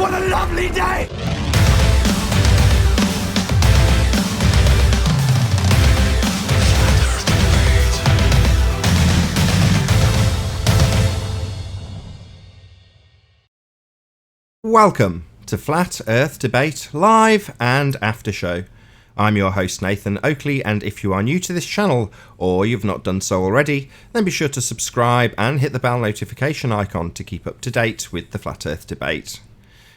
What a lovely day! Welcome to Flat Earth Debate live and after show. I'm your host Nathan Oakley, and if you are new to this channel or you've not done so already, then be sure to subscribe and hit the bell notification icon to keep up to date with the Flat Earth Debate.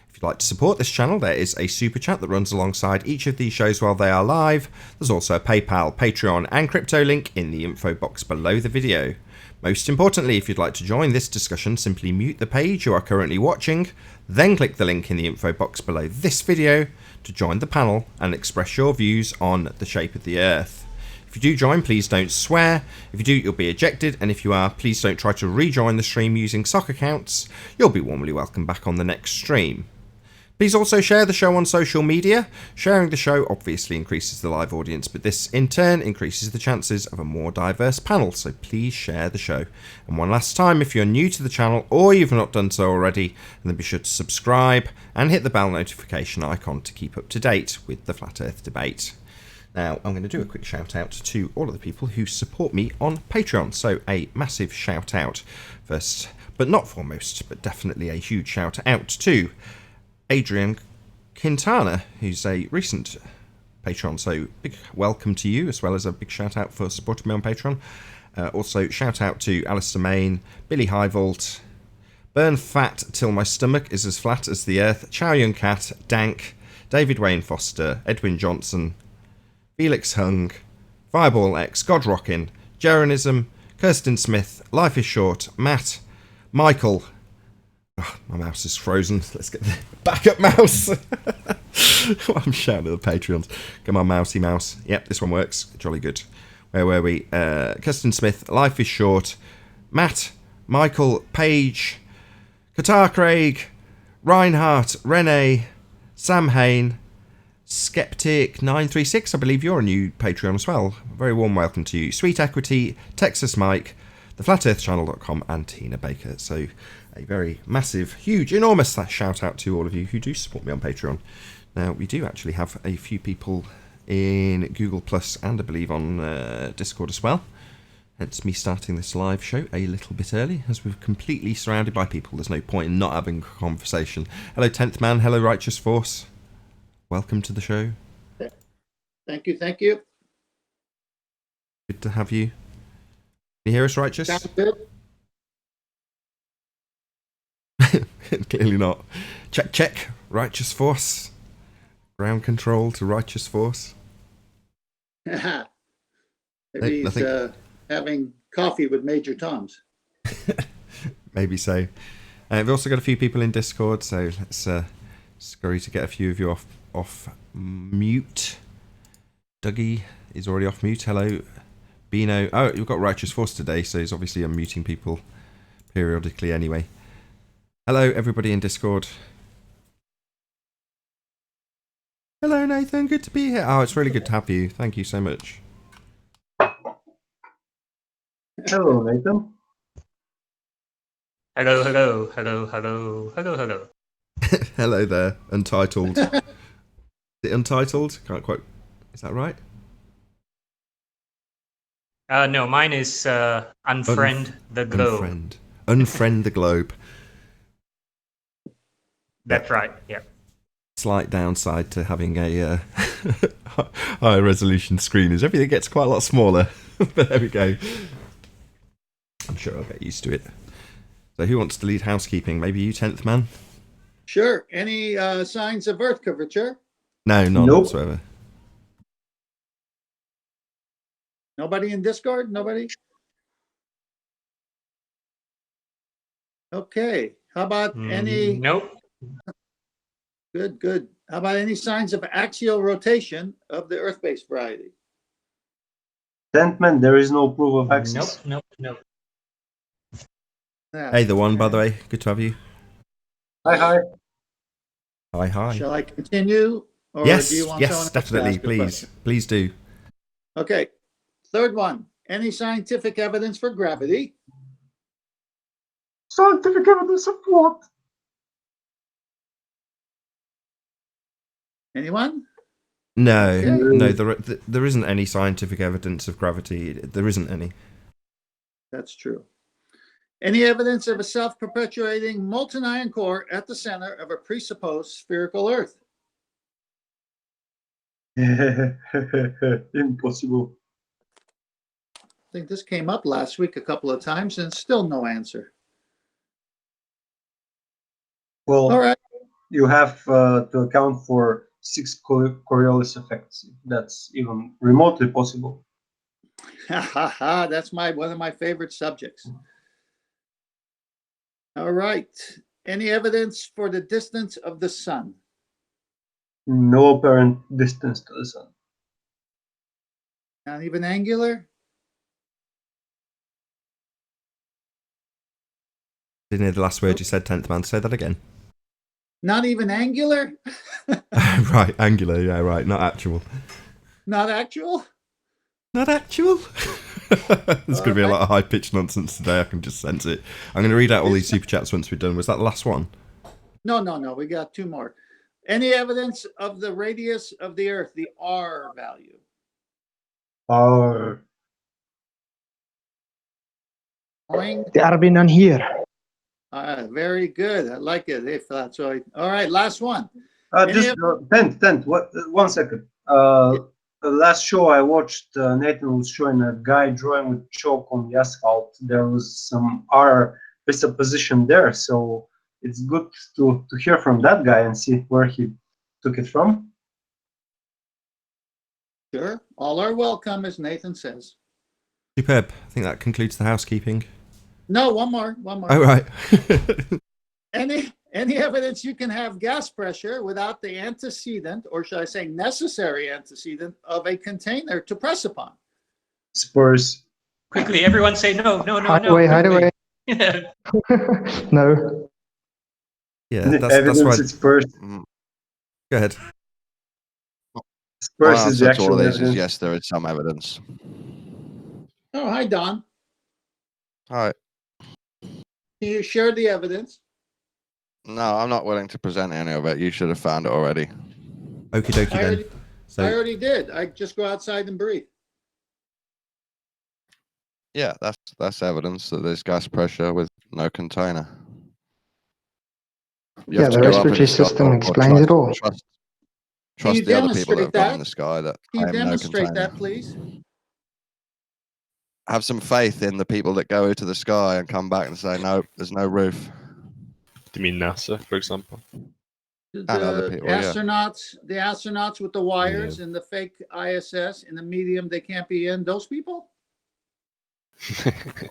If you'd like to support this channel, there is a super chat that runs alongside each of these shows while they are live. There's also a PayPal, Patreon and crypto link in the info box below the video. Most importantly, if you'd like to join this discussion, simply mute the page you are currently watching, then click the link in the info box below this video to join the panel and express your views on the shape of the Earth. If you do join, please don't swear. If you do, you'll be ejected, and if you are, please don't try to rejoin the stream using sock accounts. You'll be warmly welcome back on the next stream. Please also share the show on social media. Sharing the show obviously increases the live audience, but this in turn increases the chances of a more diverse panel, so please share the show. And one last time, if you're new to the channel or you've not done so already, then be sure to subscribe and hit the bell notification icon to keep up to date with the Flat Earth Debate. Now, I'm going to do a quick shout out to all of the people who support me on Patreon, so a massive shout out first, but not foremost, but definitely a huge shout out to Adrian Quintana, who's a recent Patreon, so big welcome to you, as well as a big shout out for supporting me on Patreon. Also, shout out to Alistair Main, Billy Highvault, Burn Fat Till My Stomach Is As Flat As the Earth, Chow Yun Cat, Dank, David Wayne Foster, Edwin Johnson, Felix Hung, Fireball X, God Rockin', Jeranism, Kirsten Smith, Life Is Short, Matt, Michael. Oh, my mouse is frozen. Let's get the backup mouse. I'm shouting at the Patreons. Come on, mousey mouse. Yep, this one works. Jolly good. Where were we? Kirsten Smith, Life Is Short, Matt, Michael, Page, Qatar Craig, Reinhardt, Renee, Sam Hain, Skeptic936. I believe you're a new Patreon as well. Very warm welcome to you. Sweet Equity, Texas Mike, theflatearthchannel.com and Tina Baker. So a very massive, huge, enormous shout out to all of you who do support me on Patreon. Now, we do actually have a few people in Google Plus and I believe on Discord as well. Hence me starting this live show a little bit early, as we're completely surrounded by people. There's no point in not having a conversation. Hello, 10th Man. Hello, Righteous Force. Welcome to the show. Thank you, thank you. Good to have you. Can you hear us, Righteous? Sounds good. Clearly not. Check, check. Righteous Force. Ground control to Righteous Force. Maybe I he's having coffee with Major Toms. Maybe so. We've also got a few people in Discord, so let's scurry to get a few of you off mute. Dougie is already off mute. Hello. Bino. Oh, you've got Righteous Force today, so he's obviously unmuting people periodically anyway. Hello, everybody in Discord. Hello, Nathan. Good to be here. Oh, it's really good to have you. Thank you so much. Hello, Nathan. Hello, hello, hello, hello, hello, hello. Hello there, Untitled. Is it Untitled? Can't quite. Is that right? No, mine is Unfriend the Globe. Unfriend the Globe. That's right, yeah. Slight downside to having a higher resolution screen is everything gets quite a lot smaller. But there we go. I'm sure I'll get used to it. So who wants to lead housekeeping? Maybe you, 10th Man? Sure. Any signs of Earth curvature? No, none Nope. whatsoever. Nobody in Discord? Nobody? Okay. How about any... Nope. Good, good. How about any signs of axial rotation of the Earth-based variety? Tentman, there is no proof of axis. Nope, nope, nope. Yeah. Hey, the one, by the way. Good to have you. Hi, hi. Hi, hi. Shall I continue? Or Yes, do you want yes, someone else to definitely. ask a Please, question? please do. Okay. Third one. Any scientific evidence for gravity? Scientific evidence of what? Anyone? No, Okay. no, there isn't any scientific evidence of gravity. There isn't any. That's true. Any evidence of a self-perpetuating molten iron core at the center of a presupposed spherical Earth? Impossible. I think this came up last week a couple of times and still no answer. Well, All right. you have to account for 6 Coriolis effects. If that's even remotely possible. That's one of my favorite subjects. All right. Any evidence for the distance of the sun? No apparent distance to the sun. Not even angular? Didn't hear the last word you said, 10th man. Say that again. Not even angular? Right, angular. Yeah, right. Not actual. Not actual? Not actual. There's going to be a lot of high-pitched nonsense today. I can just sense it. I'm going to read out all these super chats once we're done. Was that the last one? No. We got 2 more. Any evidence of the radius of the Earth, the R value? There are none here. Very good. I like it. If that's right. All right, last one. Just 10. What? 1 second. The last show I watched, Nathan was showing a guy drawing with chalk on the asphalt. There was some R presupposition there, so it's good to hear from that guy and see where he took it from. Sure. All are welcome, as Nathan says. Superb. I think that concludes the housekeeping. No, one more. Oh, right. Any evidence you can have gas pressure without the antecedent, or should I say necessary antecedent, of a container to press upon? Spurs. Quickly, everyone say no. Hide away. No. Yeah, that's Evidence why. it's Spurs. Go ahead. Spurs My is the answer to all actual of these evidence. is yes, there is some evidence. Oh, hi, Don. All right. Can you share the evidence? No, I'm not willing to present any of it. You should have found it already. Okie dokie then. I already did. I just go outside and breathe. Yeah, that's evidence that there's gas pressure with no container. You Yeah, have to the go up in respiratory the sky system or explains it all. Trust you the other people that have demonstrate gone in that? the sky that Can you claim no demonstrate container. that, please? Have some faith in the people that go to the sky and come back and say, no, there's no roof. Do you mean NASA, for example? And other The people, yeah. astronauts with the wires and the fake ISS in the medium they can't be in, those people?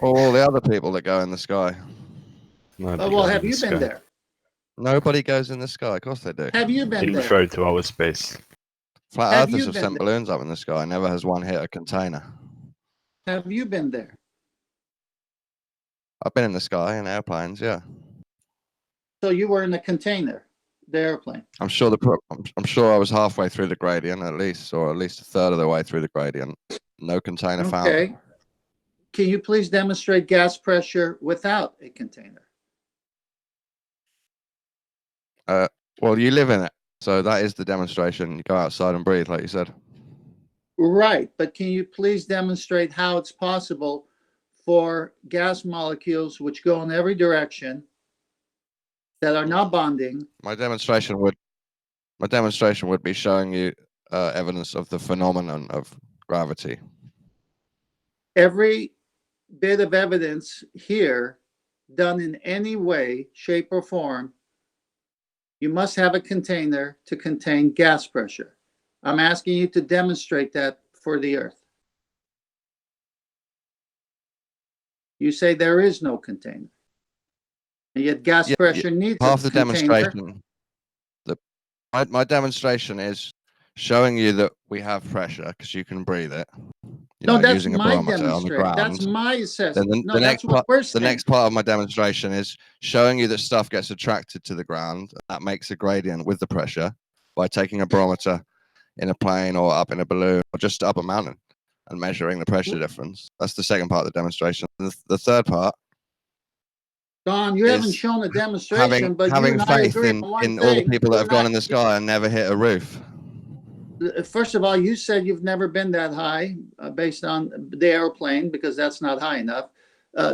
All the other people that go in the sky. Well, have you been there? Nobody goes in the sky. Of course they do. Have you been In there? referring to our space. Flat Have Earthers you have been sent there? balloons up in the sky. Never has one hit a container. Have you been there? I've been in the sky in airplanes, yeah. So you were in a container, the airplane. I'm sure I'm sure I was halfway through the gradient at least, or at least a third of the way through the gradient. No container found. Okay. Can you please demonstrate gas pressure without a container? Well, you live in it, so that is the demonstration. You go outside and breathe, like you said. Right, but can you please demonstrate how it's possible for gas molecules which go in every direction that are not bonding? My demonstration would be showing you evidence of the phenomenon of gravity. Every bit of evidence here done in any way, shape, or form, you must have a container to contain gas pressure. I'm asking you to demonstrate that for the Earth. You say there is no container, and yet gas pressure needs Half a the container. demonstration. My demonstration is showing you that we have pressure because you can breathe it. No, that's using a my barometer on the demonstration. That's ground. my assessment. Then No, that's what we're saying. the next part of my demonstration is showing you that stuff gets attracted to the ground. That makes a gradient with the pressure by taking a barometer in a plane or up in a balloon or just up a mountain and measuring the pressure difference. That's the second part of the demonstration. The third part, Don, you haven't is shown a demonstration, but you having and I faith agree in on one all the thing. people that We're have gone not- in the sky and never hit a roof. first of all, you said you've never been that high based on the airplane, because that's not high enough.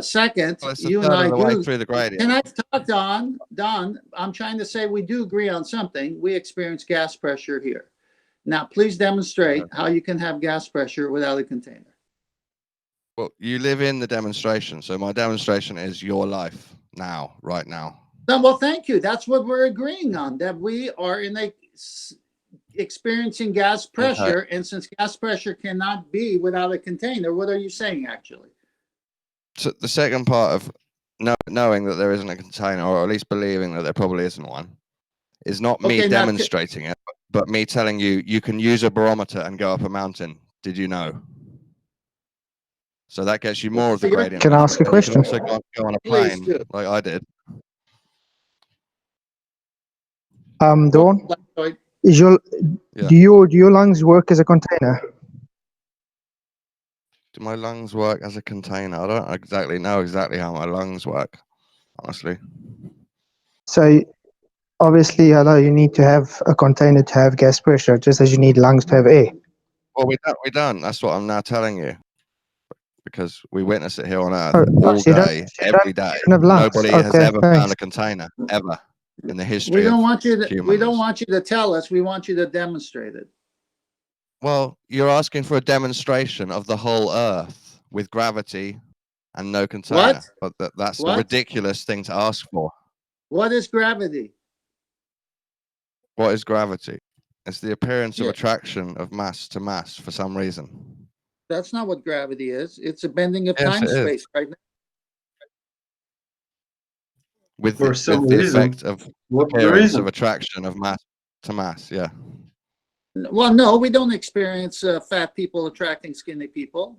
Second, Well, it's a you and third I of the way do. through the gradient. Can I talk, Don? Don, I'm trying to say we do agree on something. We experience gas pressure here. Now, please demonstrate how you can have gas pressure without a container. Well, you live in the demonstration, so my demonstration is your life now, right now. No, well, thank you. That's what we're agreeing on, that we are in a experiencing gas pressure, and since gas pressure cannot be without a container, what are you saying actually? So the second part of knowing that there isn't a container, or at least believing that there probably isn't one, is not me demonstrating it, but me telling you you can use a barometer and go up a mountain. Did you know? So that gets you more of the gradient. Can I ask a question? You can also go on a plane like I did. Dawn, Yeah. do your lungs work as a container? Do my lungs work as a container? I don't exactly know how my lungs work, honestly. So obviously, hello, you need to have a container to have gas pressure, just as you need lungs to have air. Well, we don't. That's what I'm now telling you. Because we witness it here on Earth Oh, all so day, every day. Nobody has ever found a container, ever, in the history We don't of want you to. humans. We don't want you to tell us. We want you to demonstrate it. Well, you're asking for a demonstration of the whole Earth with gravity and no container. What? But that's a ridiculous thing to ask for. What is gravity? What is gravity? It's the appearance of attraction of mass to mass for some reason. That's not what gravity is. It's a bending of Yes, time-space right now. With the effect of appearance of attraction of mass to mass, yeah. Well, no, we don't experience fat people attracting skinny people.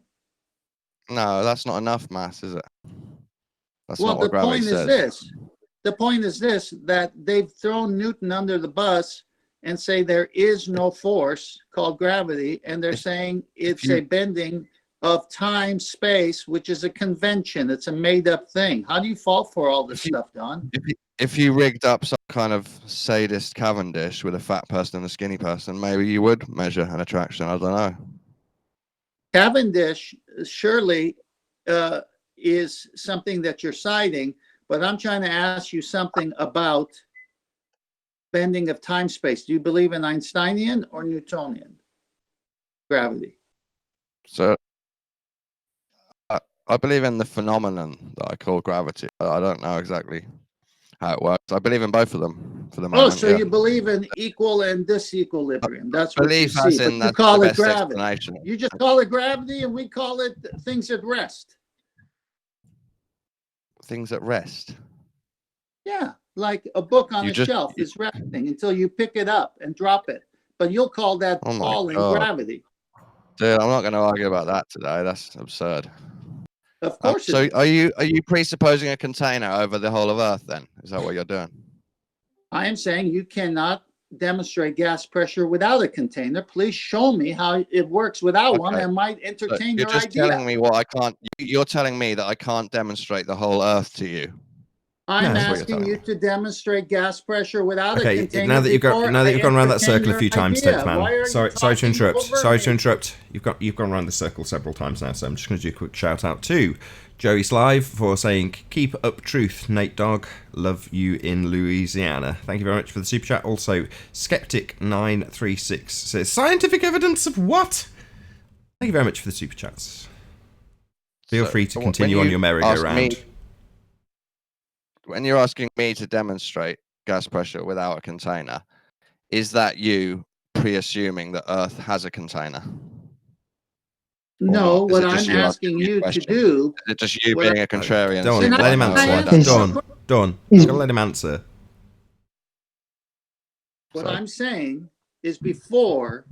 No, that's not enough mass, is it? That's well, not what gravity says. The point is this, that they've thrown Newton under the bus and say there is no force called gravity, and they're saying it's a bending of time space, which is a convention. It's a made-up thing. How do you fall for all this stuff, Don? If you rigged up some kind of sadist Cavendish with a fat person and a skinny person, maybe you would measure an attraction. I don't know. Cavendish surely is something that you're citing, but I'm trying to ask you something about bending of time space. Do you believe in Einsteinian or Newtonian gravity? So I believe in the phenomenon that I call gravity. I don't know exactly how it works. I believe in both of them for the moment. Oh, so you believe in equal and disequilibrium. That's what you see. As in but you call it gravity. You just call it gravity, and we call it things at rest. Things at rest? Yeah, like a book on a shelf is resting until you pick it up and drop it. But you'll call that falling gravity. Dude, I'm not going to argue about that today. That's absurd. Of course. So are you presupposing a container over the whole of Earth then? Is that what you're doing? I am saying you cannot demonstrate gas pressure without a container. Please show me how it works without one. I might entertain your idea. You're just telling me what I can't. You're telling me that I can't demonstrate the whole Earth to you. I'm asking you to demonstrate gas pressure without a container. Now that you've gone around that circle a few times, Tenth Man. Sorry to interrupt. You've gone around the circle several times now, so I'm just going to do a quick shout out to Joey's Live for saying, "Keep up truth, Nate Dogg. Love you in Louisiana." Thank you very much for the super chat. Also, Skeptic936 says, "Scientific evidence of what?" Thank you very much for the super chats. Feel free to continue on your merry-go-round. When you're asking me to demonstrate gas pressure without a container, is that you pre-assuming that Earth has a container? No, what I'm asking you to do... Is it just you being a contrarian? Don't let him answer. Don't. He's going to let him answer. What I'm saying is before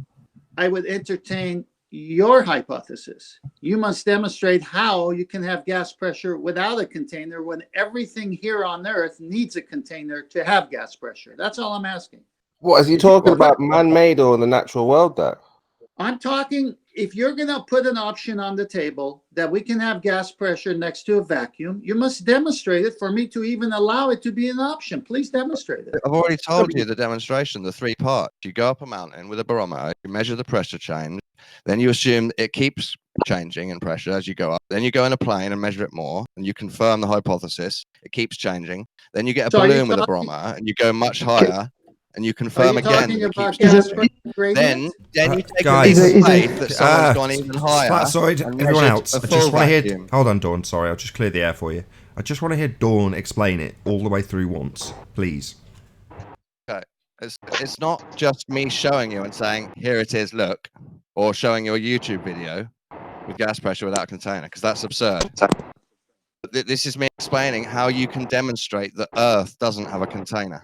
I would entertain your hypothesis, you must demonstrate how you can have gas pressure without a container when everything here on Earth needs a container to have gas pressure. That's all I'm asking. What, is he talking about man-made or the natural world there? I'm talking, if you're going to put an option on the table that we can have gas pressure next to a vacuum, you must demonstrate it for me to even allow it to be an option. Please demonstrate it. I've already told you the demonstration, the 3 parts. You go up a mountain with a barometer, you measure the pressure change, then you assume it keeps changing in pressure as you go up. Then you go in a plane and measure it more, and you confirm the hypothesis. It keeps changing. Then you get a So are you balloon with a talking- barometer, and you go much higher, and you Are confirm you again talking that it about keeps gas changing. pressure gradient? Then you take Guys, a leap of Is it- faith that someone's gone even higher. Sorry, and everyone measured else. a I full just want to hear. vacuum. Hold on, Dawn. Sorry, I'll just clear the air for you. I just want to hear Dawn explain it all the way through once, please. Okay. It's not just me showing you and saying, here it is, look, or showing you a YouTube video with gas pressure without a container, because that's absurd. This is me explaining how you can demonstrate that Earth doesn't have a container,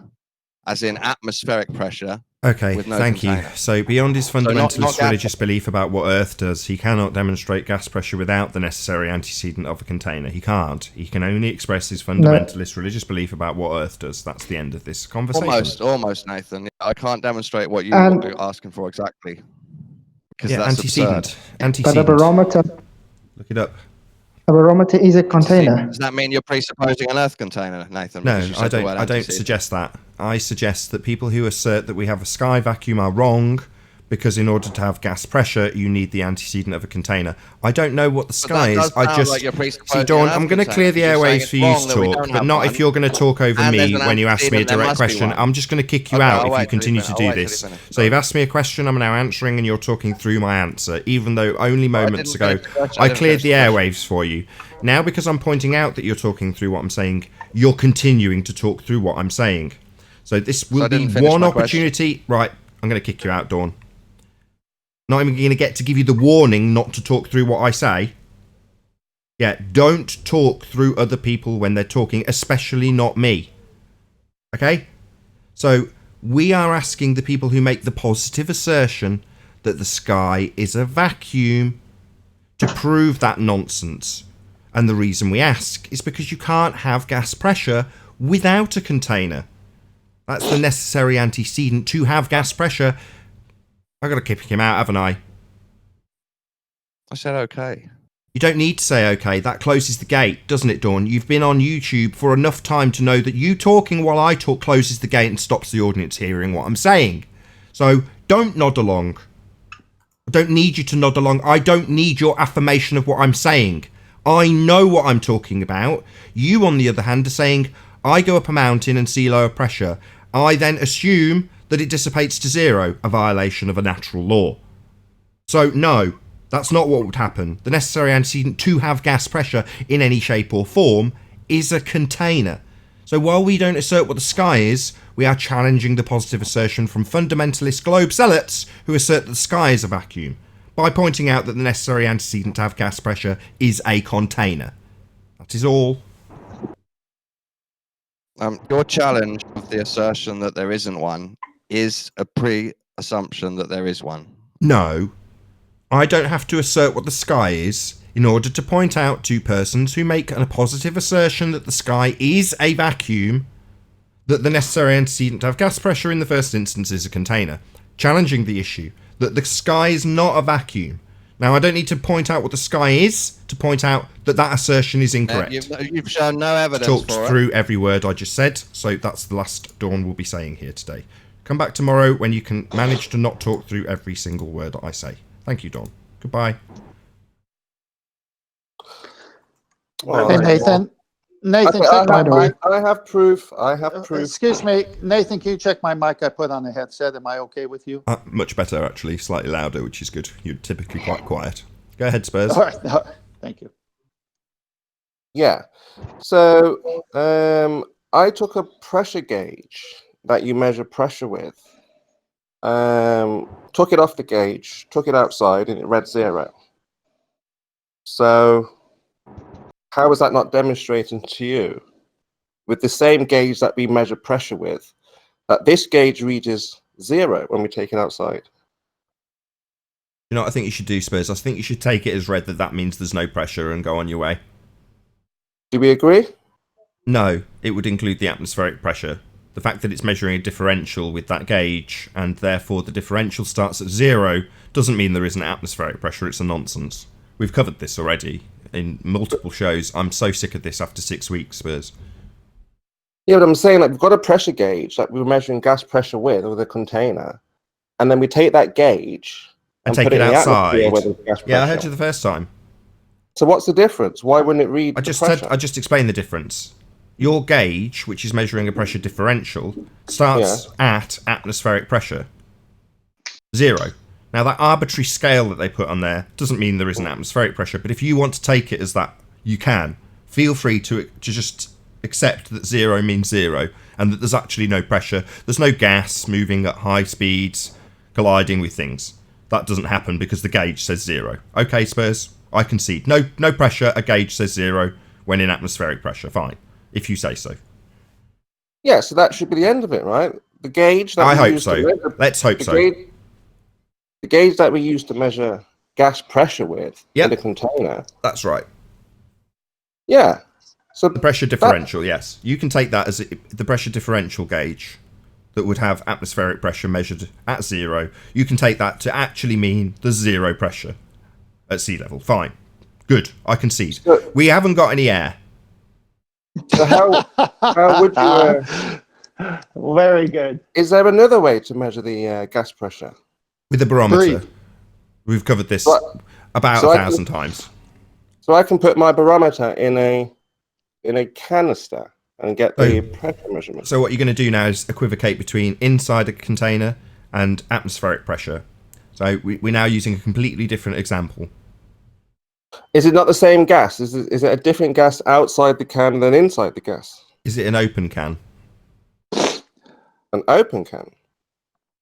as in atmospheric pressure. Okay, With no thank you. container. So beyond his not fundamentalist gas- religious belief about what Earth does, he cannot demonstrate gas pressure without the necessary antecedent of a container. He can't. He can only express his fundamentalist religious belief about what Earth does. That's the end of this conversation. Almost, Nathan. I can't demonstrate what you And- are asking for exactly. Because Yeah, that's antecedent. absurd. But a Antecedent. barometer, Look it up. a barometer is a container. Does that mean you're presupposing an Earth container, Nathan? No, Because you I said the don't. word I don't antecedent. suggest that. I suggest that people who assert that we have a sky vacuum are wrong, because in order to have gas pressure, you need the antecedent of a container. I don't know what the sky that is. does I sound just like you're see, presupposing Dawn. an I'm Earth going to clear the container. You're saying airways it's for you wrong to that we talk, don't but have not one, if you're going to talk over and there's me an when you ask me a antecedent, there direct must be question. one. I'm just going to kick you Okay, out I'll if wait you till you continue finish. to I'll do wait till this. you finish. So you've asked me a question. I'm now answering, and you're talking through my answer, even though only moments didn't ago finish the question. I I didn't cleared finish the the question. airwaves for you. Now, because I'm pointing out that you're talking through what I'm saying, you're continuing to talk through what I'm saying. So this will I be didn't finish one my question. opportunity. Right, I'm going to kick you out, Dawn. Not even going to get to give you the warning not to talk through what I say. Yeah, don't talk through other people when they're talking, especially not me. Okay? So we are asking the people who make the positive assertion that the sky is a vacuum to prove that nonsense. And the reason we ask is because you can't have gas pressure without a container. That's the necessary antecedent to have gas pressure. I've got to kick him out, haven't I? I said okay. You don't need to say okay. That closes the gate, doesn't it, Dawn? You've been on YouTube for enough time to know that you talking while I talk closes the gate and stops the audience hearing what I'm saying. So don't nod along. I don't need you to nod along. I don't need your affirmation of what I'm saying. I know what I'm talking about. You, on the other hand, are saying, I go up a mountain and see lower pressure. I then assume that it dissipates to zero, a violation of a natural law. So, no, that's not what would happen. The necessary antecedent to have gas pressure in any shape or form is a container. So while we don't assert what the sky is, we are challenging the positive assertion from fundamentalist globe zealots who assert that the sky is a vacuum, by pointing out that the necessary antecedent to have gas pressure is a container. That is all. Your challenge of the assertion that there isn't one is a pre-assumption that there is one. No, I don't have to assert what the sky is in order to point out to persons who make a positive assertion that the sky is a vacuum that the necessary antecedent to have gas pressure in the first instance is a container, challenging the issue that the sky is not a vacuum. Now, I don't need to point out what the sky is to point out that that assertion is incorrect. You've shown no evidence Talked for through every word I just said, so that's the last Dawn will be saying here today. Come back tomorrow when you can manage to not talk through every single word that I say. Thank you, Dawn. Goodbye. Hey, Nathan. Nathan, Okay, check my mic. I have proof. I have proof. Excuse me, Nathan, can you check my mic I put on the headset? Am I okay with you? Much better, actually. Slightly louder, which is good. You're typically quite quiet. Go ahead, Spurs. All right. Thank you. Yeah. So I took a pressure gauge that you measure pressure with, took it off the gauge, took it outside, and it read 0. So how is that not demonstrating to you, with the same gauge that we measure pressure with, that this gauge reads 0 when we take it outside? You know what I think you should do, Spurs? I think you should take it as read that means there's no pressure and go on your way. Do we agree? No, it would include the atmospheric pressure. The fact that it's measuring a differential with that gauge, and therefore the differential starts at 0, doesn't mean there isn't atmospheric pressure. It's a nonsense. We've covered this already in multiple shows. I'm so sick of this after 6 weeks, Spurs. Yeah, but I'm saying, like, we've got a pressure gauge that we're measuring gas pressure with a container, and then we take that gauge And put take it in the outside. atmosphere where there's gas Yeah, I heard pressure. you the first time. So what's the difference? Why wouldn't it read I the pressure? just explained the difference. Your gauge, which is measuring a pressure differential, starts at atmospheric pressure. 0. Now, that arbitrary scale that they put on there doesn't mean there isn't atmospheric pressure, but if you want to take it as that, you can. Feel free to just accept that 0 means 0, and that there's actually no pressure. There's no gas moving at high speeds, colliding with things. That doesn't happen because the gauge says 0. Okay, Spurs, I concede. No pressure, a gauge says 0 when in atmospheric pressure. Fine, if you say so. Yeah, so that should be the end of it, right? The gauge that I we hope use so. to measure, Let's hope so. The gauge that we use to measure gas pressure with Yep. in the container. That's right. Yeah. So The pressure differential, yes. You can take that as the pressure differential gauge that would have atmospheric pressure measured at 0. You can take that to actually mean there's 0 pressure at sea level. Fine. Good. I concede. So- We haven't got any air. So how would you? Very good. Is there another way to measure the gas pressure? With a barometer. Breathe. We've covered this But- about so I 1,000 times. So I can put my barometer in a canister and get the pressure measurement. So what you're going to do now is equivocate between inside a container and atmospheric pressure. So we're now using a completely different example. Is it not the same gas? Is it a different gas outside the can than inside the gas? Is it an open can? An open can.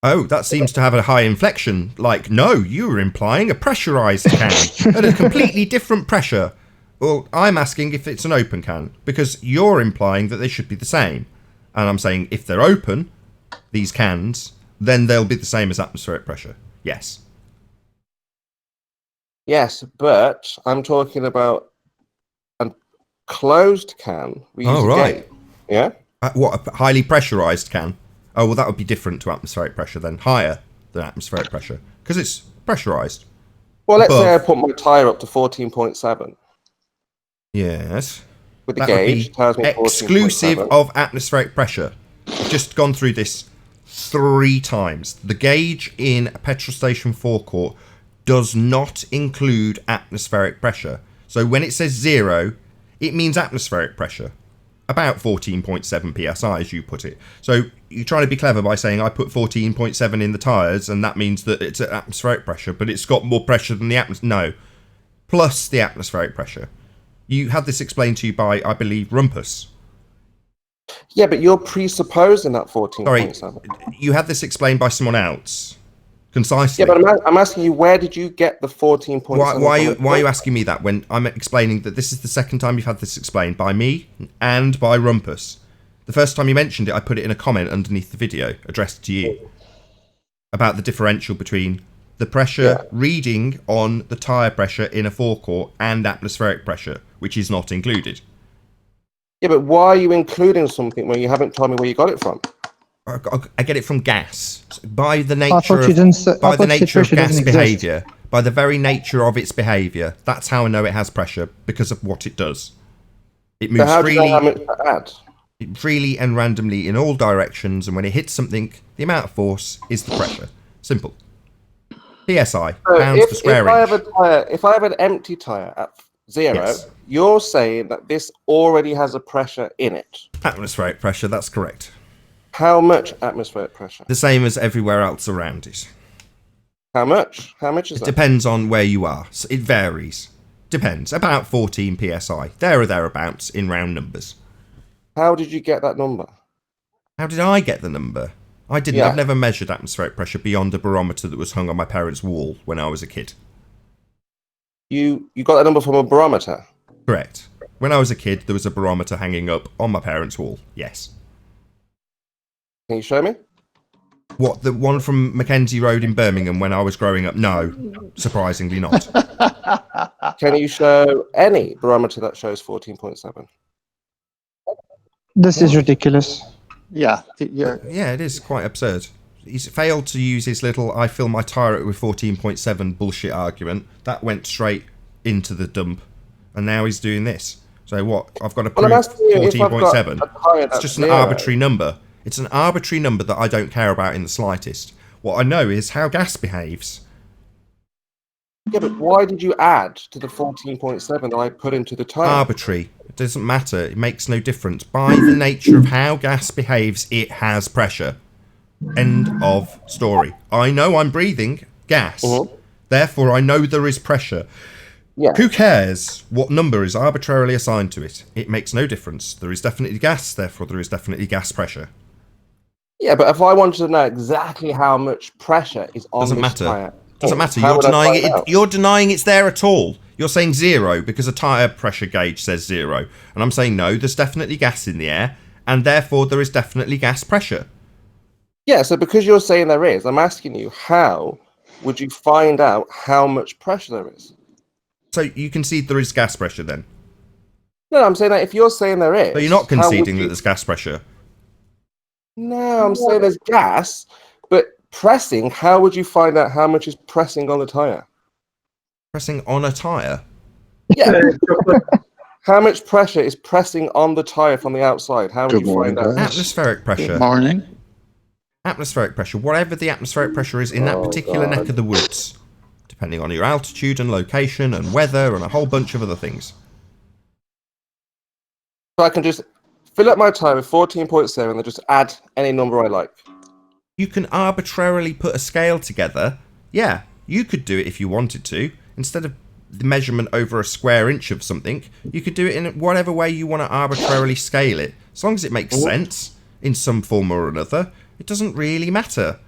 Oh, that seems to have a high inflection. Like, no, you were implying a pressurized can at a completely different pressure. Well, I'm asking if it's an open can, because you're implying that they should be the same. And I'm saying if they're open, these cans, then they'll be the same as atmospheric pressure. Yes. Yes, but I'm talking about a closed can. We use Oh, a right. gauge. Yeah? What, a highly pressurized can? Oh, well, that would be different to atmospheric pressure then. Higher than atmospheric pressure, because it's pressurized. Well, let's say I Above. put my tyre up to 14.7. Yes. With the That would gauge, be tells me exclusive 14.7. of atmospheric pressure. I've just gone through this 3 times. The gauge in a petrol station forecourt does not include atmospheric pressure. So when it says 0, it means atmospheric pressure. About 14.7 psi, as you put it. So you're trying to be clever by saying I put 14.7 in the tyres, and that means that it's at atmospheric pressure, but it's got more pressure than the atmosphere. No. Plus the atmospheric pressure. You had this explained to you by, I believe, Rumpus. Yeah, but you're presupposing that Sorry, 14.7. you had this explained by someone else. Concisely. Yeah, but I'm asking you, where did you get the 14.7? Why are you asking me that when I'm explaining that this is the second time you've had this explained by me and by Rumpus? The first time you mentioned it, I put it in a comment underneath the video addressed to you about the differential between the pressure reading on the tyre pressure in a forecourt and atmospheric pressure, which is not included. Yeah, but why are you including something when you haven't told me where you got it from? I get it from gas. By the I nature thought of, you didn't say, by I the thought nature of pressure gas doesn't exist. behaviour, by the very nature of its behaviour, that's how I know it has pressure, because of what it does. It So moves how do you know how freely, much to add? freely and randomly in all directions, and when it hits something, the amount of force is the pressure. Simple. PSI, So pounds per square inch. if I have an empty tyre at 0, Yes. you're saying that this already has a pressure in it. Atmospheric pressure, that's correct. How much atmospheric pressure? The same as everywhere else around it. How much? How much is It that? depends on where you are. So it varies. Depends. About 14 psi. There or thereabouts in round numbers. How did you get that number? How did I get the number? I didn't. Yeah. I've never measured atmospheric pressure beyond a barometer that was hung on my parents' wall when I was a kid. You got that number from a barometer? Correct. When I was a kid, there was a barometer hanging up on my parents' wall. Yes. Can you show me? What, the one from Mackenzie Road in Birmingham when I was growing up? No. Surprisingly not. Can you show any barometer that shows 14.7? This is ridiculous. Yeah, you're, Yeah, it is quite absurd. He's failed to use his little "I fill my tyre with 14.7" bullshit argument. That went straight into the dump, and now he's doing this. So what? I've got to prove 14.7. It's just an arbitrary number. It's an arbitrary number that I don't care about in the slightest. What I know is how gas behaves. Yeah, but why did you add to the 14.7 that I put into the tyre? Arbitrary. It doesn't matter. It makes no difference. By the nature of how gas behaves, it has pressure. End of story. I know I'm breathing gas. Therefore, I know there is pressure. Yeah. Who cares what number is arbitrarily assigned to it? It makes no difference. There is definitely gas, therefore there is definitely gas pressure. Yeah, but if I wanted to know exactly how much pressure is on Doesn't this matter. tyre... Doesn't matter. How You're would I denying find it. out? You're denying it's there at all. You're saying 0 because a tyre pressure gauge says 0. And I'm saying no, there's definitely gas in the air, and therefore there is definitely gas pressure. Yeah, so because you're saying there is, I'm asking you, how would you find out how much pressure there is? So you concede there is gas pressure then? No, I'm saying that if you're saying there is... But you're not how would conceding that you- there's gas pressure. No, I'm saying there's gas, but pressing, how would you find out how much is pressing on the tyre? Pressing on a tyre? Yeah. How much pressure is pressing on the tyre from the outside? How would Good you morning, find out? guys. Atmospheric pressure. Good morning. Atmospheric pressure. Whatever the atmospheric pressure is in that particular neck of the woods. Depending on your altitude and location and weather and a whole bunch of other things. So I can just fill up my tyre with 14.7 and just add any number I like. You can arbitrarily put a scale together. Yeah, you could do it if you wanted to. Instead of the measurement over a square inch of something, you could do it in whatever way you want to arbitrarily scale it. As long as it makes sense in some form or another, it doesn't really matter.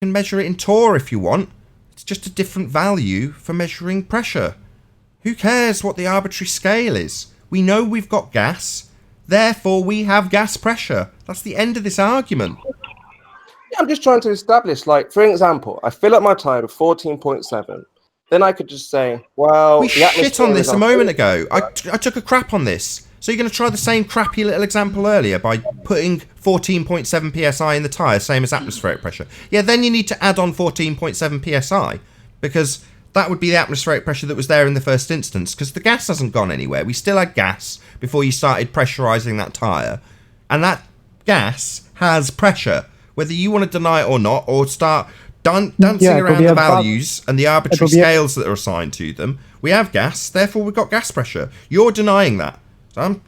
You can measure it in torr if you want. It's just a different value for measuring pressure. Who cares what the arbitrary scale is? We know we've got gas, therefore we have gas pressure. That's the end of this argument. Yeah, I'm just trying to establish, like, for example, I fill up my tyre with 14.7. Then I could just say, well... We the shit atmosphere on is this a on moment ago. I took a crap on this. So you're going to try the same crappy little example earlier by putting 14.7 psi in the tyre, same as atmospheric pressure. Yeah, then you need to add on 14.7 psi, because that would be the atmospheric pressure that was there in the first instance, because the gas hasn't gone anywhere. We still had gas before you started pressurising that tyre, and that gas has pressure, whether you want to deny it or not, or start dancing around the values and the arbitrary scales that are assigned to them. We have gas, therefore we've got gas pressure. You're denying that. So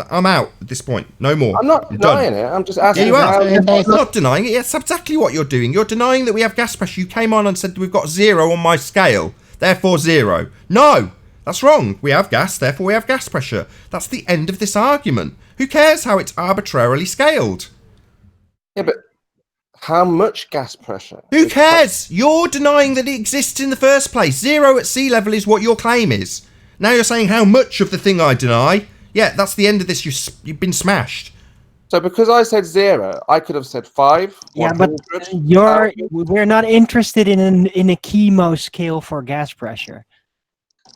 I'm out at this point. No more. I'm not denying it. I'm just asking. Yeah, you are. how- I'm not denying it. That's exactly what you're doing. You're denying that we have gas pressure. You came on and said we've got 0 on my scale, therefore 0. No, that's wrong. We have gas, therefore we have gas pressure. That's the end of this argument. Who cares how it's arbitrarily scaled? Yeah, but how much gas pressure? Who cares? You're denying that it exists in the first place. 0 at sea level is what your claim is. Now you're saying how much of the thing I deny. Yeah, that's the end of this. You've been smashed. So because I said 0, I could have said 5. Yeah, 100, but we're not interested in a chemo scale for gas pressure.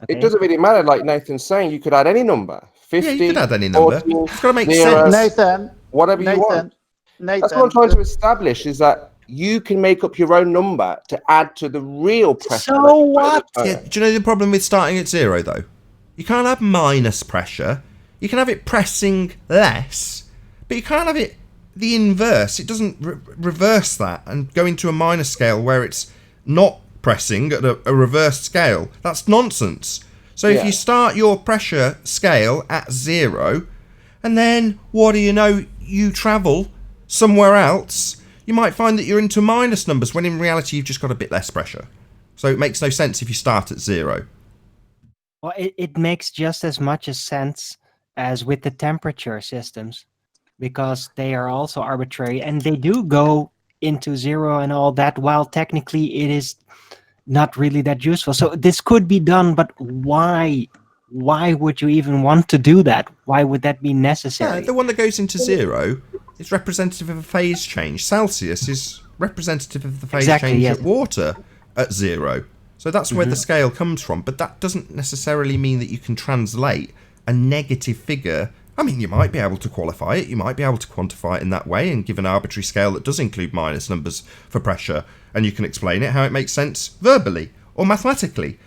It doesn't really matter. Like Nathan's saying, you could add any number. 50. Yeah, you could add any number. 14, It's got to make 0, sense. Nathan, whatever you want. That's what I'm trying to establish, is that you can make up your own number to add to the real pressure. So what? Yeah, do you know the problem with starting at 0 though? You can't have minus pressure. You can have it pressing less, but you can't have it the inverse. It doesn't reverse that and go into a minus scale where it's not pressing at a reversed scale. That's nonsense. So if you start your pressure scale at 0, and then what do you know, you travel somewhere else, you might find that you're into minus numbers when in reality you've just got a bit less pressure. So it makes no sense if you start at 0. Well, it makes just as much sense as with the temperature systems, because they are also arbitrary and they do go into 0 and all that, while technically it is not really that useful. So this could be done, but why would you even want to do that? Why would that be necessary? Yeah, the one that goes into 0 is representative of a phase change. Celsius is representative of the phase change at water at 0. So that's where the scale comes from, but that doesn't necessarily mean that you can translate a negative figure I mean, you might be able to qualify it, you might be able to quantify it in that way and give an arbitrary scale that does include minus numbers for pressure, and you can explain it how it makes sense verbally or mathematically.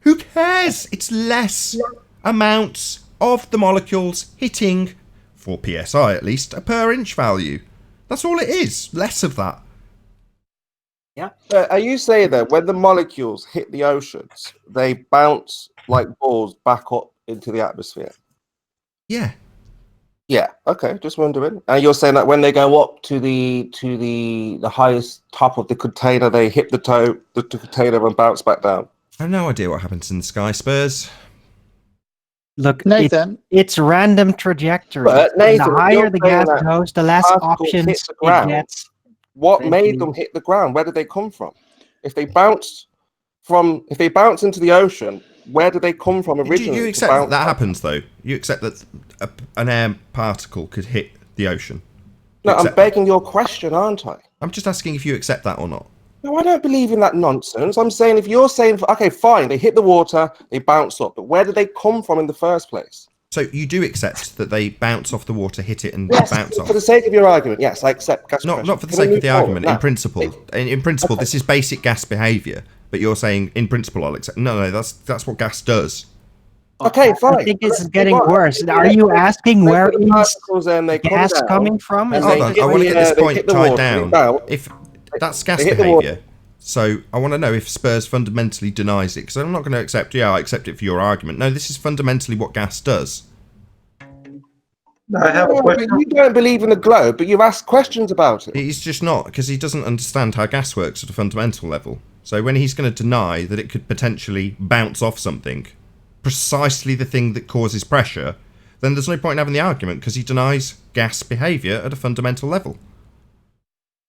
Who cares? It's less amounts of the molecules hitting, for PSI at least, a per inch value. That's all it is. Less of that. Yeah. Are you saying that when the molecules hit the oceans, they bounce like balls back up into the atmosphere? Yeah. Yeah. Okay. Just wondering. And you're saying that when they go up to the highest top of the container, they hit the container and bounce back down. I have no idea what happens in the sky, Spurs. Look, Nathan, it's random trajectory. But Nathan, The higher you're the saying gas that goes, the less particles options hit the it ground. gets. What Eventually. made them hit the ground? Where did they come from? If they bounce into the ocean, where did they come from originally? You accept that happens, though? You accept that an air particle could hit the ocean? No, I'm begging your question, aren't I? I'm just asking if you accept that or not. No, I don't believe in that nonsense. I'm saying if you're saying, okay, fine, they hit the water, they bounce up, but where did they come from in the first place? So you do accept that they bounce off the water, hit it, and Yes, bounce off? for the sake of your argument, yes, I accept gas pressure. Not for the Can we sake move of the forward? argument. No. In principle, this is basic gas behaviour. But you're saying, in principle, I'll accept. No, that's what gas does. Okay, fine. I think it's getting worse. Are you asking where is gas coming from? Hold on, I want to get this point tied down. If that's gas behaviour, so I want to know if Spurs fundamentally denies it, because I'm not going to accept. Yeah, I accept it for your argument. No, this is fundamentally what gas does. I have a question. You don't believe in the globe, but you've asked questions about it. He's just not, because he doesn't understand how gas works at a fundamental level. So when he's going to deny that it could potentially bounce off something, precisely the thing that causes pressure, then there's no point in having the argument, because he denies gas behaviour at a fundamental level.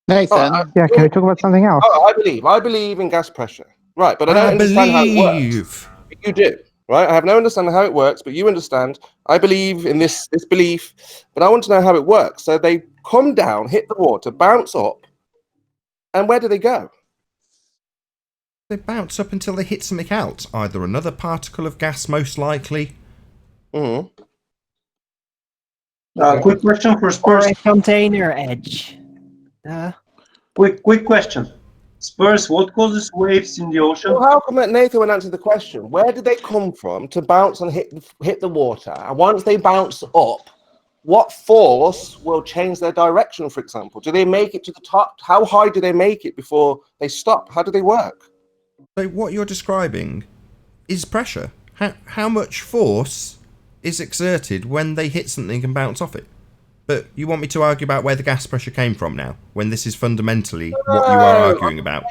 Nathan. Yeah, can we talk about something else? Oh, I believe in gas pressure. Right, but I don't understand how it works. You do, right? I have no understanding how it works, but you understand. I believe in this belief, but I want to know how it works. So they come down, hit the water, bounce up, and where do they go? They bounce up until they hit something else, either another particle of gas, most likely. Mm-hmm. Quick question for Or Spurs. a container edge. Quick question. Spurs, what causes waves in the ocean? Well, how come that Nathan won't answer the question? Where did they come from to bounce and hit the water? And once they bounce up, what force will change their direction, for example? Do they make it to the top? How high do they make it before they stop? How do they work? So what you're describing is pressure. How much force is exerted when they hit something and bounce off it? But you want me to argue about where the gas pressure came from now, when this is fundamentally what you are arguing about?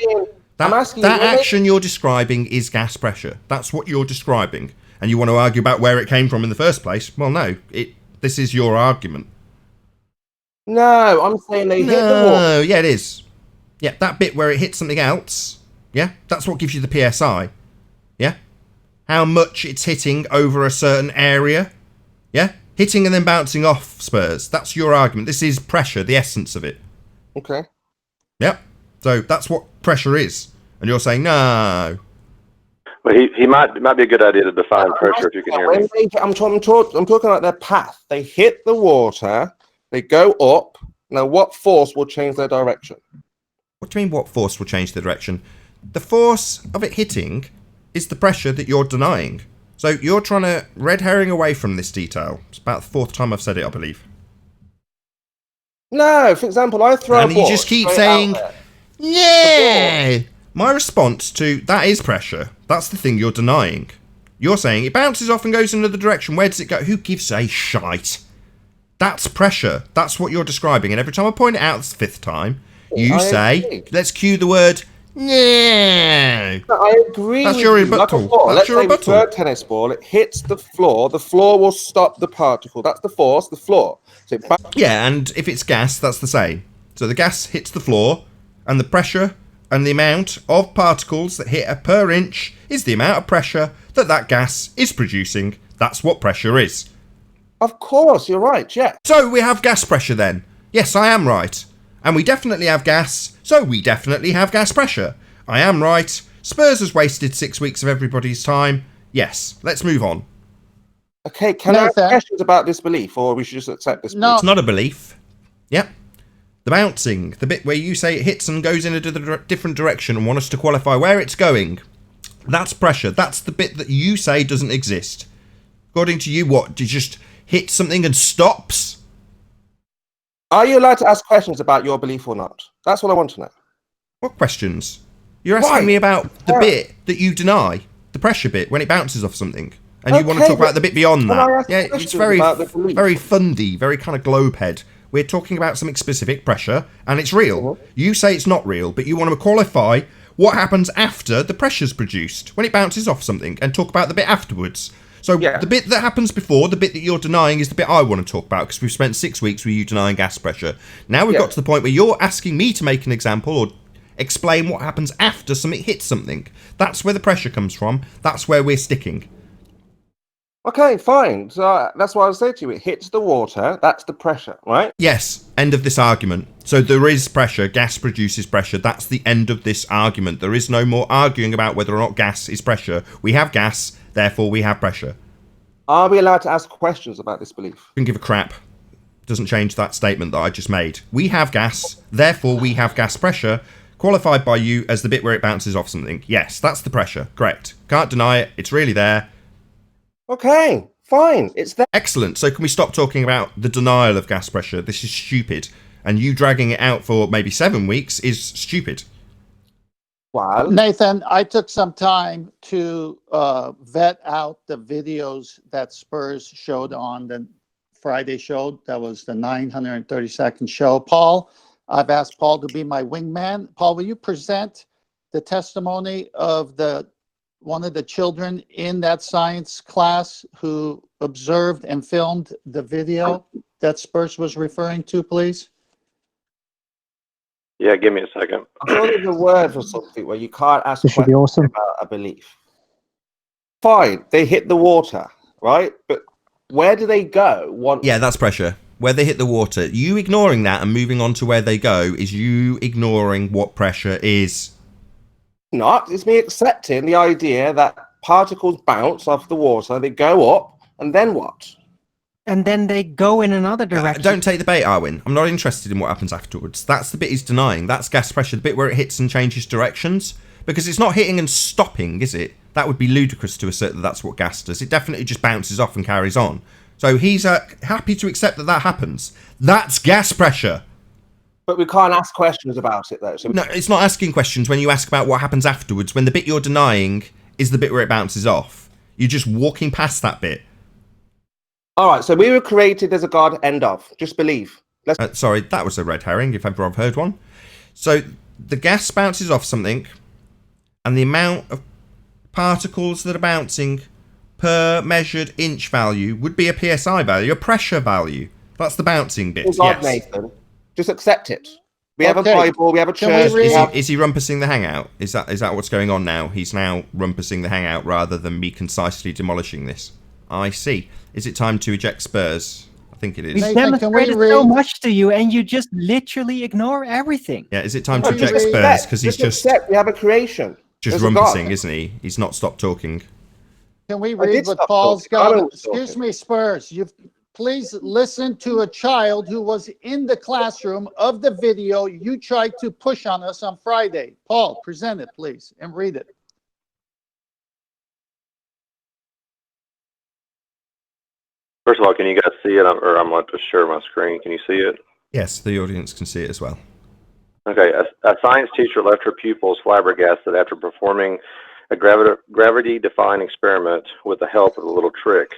That action you're describing is gas pressure. That's what you're describing. And you want to argue about where it came from in the first place? Well, no. This is your argument. No, I'm saying they hit the water. No, yeah, it is. Yeah, that bit where it hits something else, yeah, that's what gives you the PSI. Yeah? How much it's hitting over a certain area. Yeah? Hitting and then bouncing off, Spurs. That's your argument. This is pressure, the essence of it. Okay. Yep. So that's what pressure is. And you're saying, no. Well, he might be a good idea to define pressure if you can hear me. I'm talking about their path. They hit the water, they go up. Now, what force will change their direction? What do you mean, what force will change the direction? The force of it hitting is the pressure that you're denying. So you're trying to red herring away from this detail. It's about the fourth time I've said it, I believe. No, for example, I throw a and ball you just keep straight saying, out there. yeah. My response to that is pressure. That's the thing you're denying. You're saying it bounces off and goes in another direction. Where does it go? Who gives a shite? That's pressure. That's what you're describing. And every time I point it out, it's the fifth time, you say, let's cue the word, no. I agree. That's with your you. rebuttal. Like a ball. That's Let's your say rebuttal. with a tennis ball, it hits the floor. The floor will stop the particle. That's the force, the floor. So yeah, and if it's gas, that's the same. So the gas hits the floor, and the pressure and the amount of particles that hit per inch is the amount of pressure that gas is producing. That's what pressure is. Of course, you're right, yeah. So we have gas pressure then. Yes, I am right. And we definitely have gas, so we definitely have gas pressure. I am right. Spurs has wasted 6 weeks of everybody's time. Yes, let's move on. Okay, can I ask Nathan. questions about this belief, or we should just accept this No. belief? It's not a belief. Yep. The bouncing, the bit where you say it hits and goes in a different direction and want us to qualify where it's going, that's pressure. That's the bit that you say doesn't exist. According to you, what? Do you just hit something and stops? Are you allowed to ask questions about your belief or not? That's what I want to know. What questions? You're asking Right. me about the Right. bit that you deny, the pressure bit, when it bounces off something. And you want to Okay, talk about the bit beyond can I that. ask Yeah, it's questions very, about the belief? very fundy, very kind of globe head. We're talking about something specific, pressure, and it's real. You say it's not real, but you want to qualify what happens after the pressure's produced, when it bounces off something, and talk about the bit afterwards. So the bit that happens before, the bit that you're denying, is the bit I want to talk about, because we've spent 6 weeks with you denying gas pressure. Now we've got to the point where you're asking me to make an example or explain what happens after something hits something. That's where the pressure comes from. That's where we're sticking. Okay, fine. So that's what I was saying to you. It hits the water. That's the pressure, right? Yes, end of this argument. So there is pressure. Gas produces pressure. That's the end of this argument. There is no more arguing about whether or not gas is pressure. We have gas, therefore we have pressure. Are we allowed to ask questions about this belief? Couldn't give a crap. Doesn't change that statement that I just made. We have gas, therefore we have gas pressure, qualified by you as the bit where it bounces off something. Yes, that's the pressure. Correct. Can't deny it. It's really there. Okay, fine. It's there. Excellent. So can we stop talking about the denial of gas pressure? This is stupid. And you dragging it out for maybe 7 weeks is stupid. Wow. Nathan, I took some time to vet out the videos that Spurs showed on the Friday show. That was the 932nd show. Paul, I've asked Paul to be my wingman. Paul, will you present the testimony of one of the children in that science class who observed and filmed the video that Spurs was referring to, please? Yeah, give me a second. I'm sure there's a word for something where you can't ask This should be questions awesome. about a belief. Fine, they hit the water, right? But where do they go once? Yeah, that's pressure. Where they hit the water. You ignoring that and moving on to where they go is you ignoring what pressure is. Not. It's me accepting the idea that particles bounce off the water, they go up, and then what? And then they go in another direction. Don't take the bait, Arwin. I'm not interested in what happens afterwards. That's the bit he's denying. That's gas pressure, the bit where it hits and changes directions. Because it's not hitting and stopping, is it? That would be ludicrous to assert that that's what gas does. It definitely just bounces off and carries on. So he's happy to accept that that happens. That's gas pressure. But we can't ask questions about it, though. So No, it's not asking questions when you ask about what happens afterwards, when the bit you're denying is the bit where it bounces off. You're just walking past that bit. all right, so we were created as a god, end of. Just believe. Let's Sorry, that was a red herring, if ever I've heard one. So the gas bounces off something, and the amount of particles that are bouncing per measured inch value would be a PSI value, a pressure value. That's the bouncing bit. God, Yes. Nathan. Just accept it. We have a Okay. Bible, we have a Can we church. read- Is he rumpusing the hangout? Is that what's going on now? He's now rumpusing the hangout rather than me concisely demolishing this. I see. Is it time to eject Spurs? I think it is. We've Nathan, can we demonstrated so read- much to you, and you just literally ignore everything. Yeah, is it time No, to eject just Spurs? Because he's just accept we have a creation. just There's a God. rumpusing, isn't he? He's not stopped talking. Can we I read did what stop Paul's talking. I got? was Excuse talking. me, Spurs. Please listen to a child who was in the classroom of the video you tried to push on us on Friday. Paul, present it, please, and read it. First of all, can you guys see it? Or I'm going to share my screen. Can you see it? Yes, the audience can see it as well. Okay. A science teacher left her pupils flabbergasted after performing a gravity-defying experiment with the help of a little trick.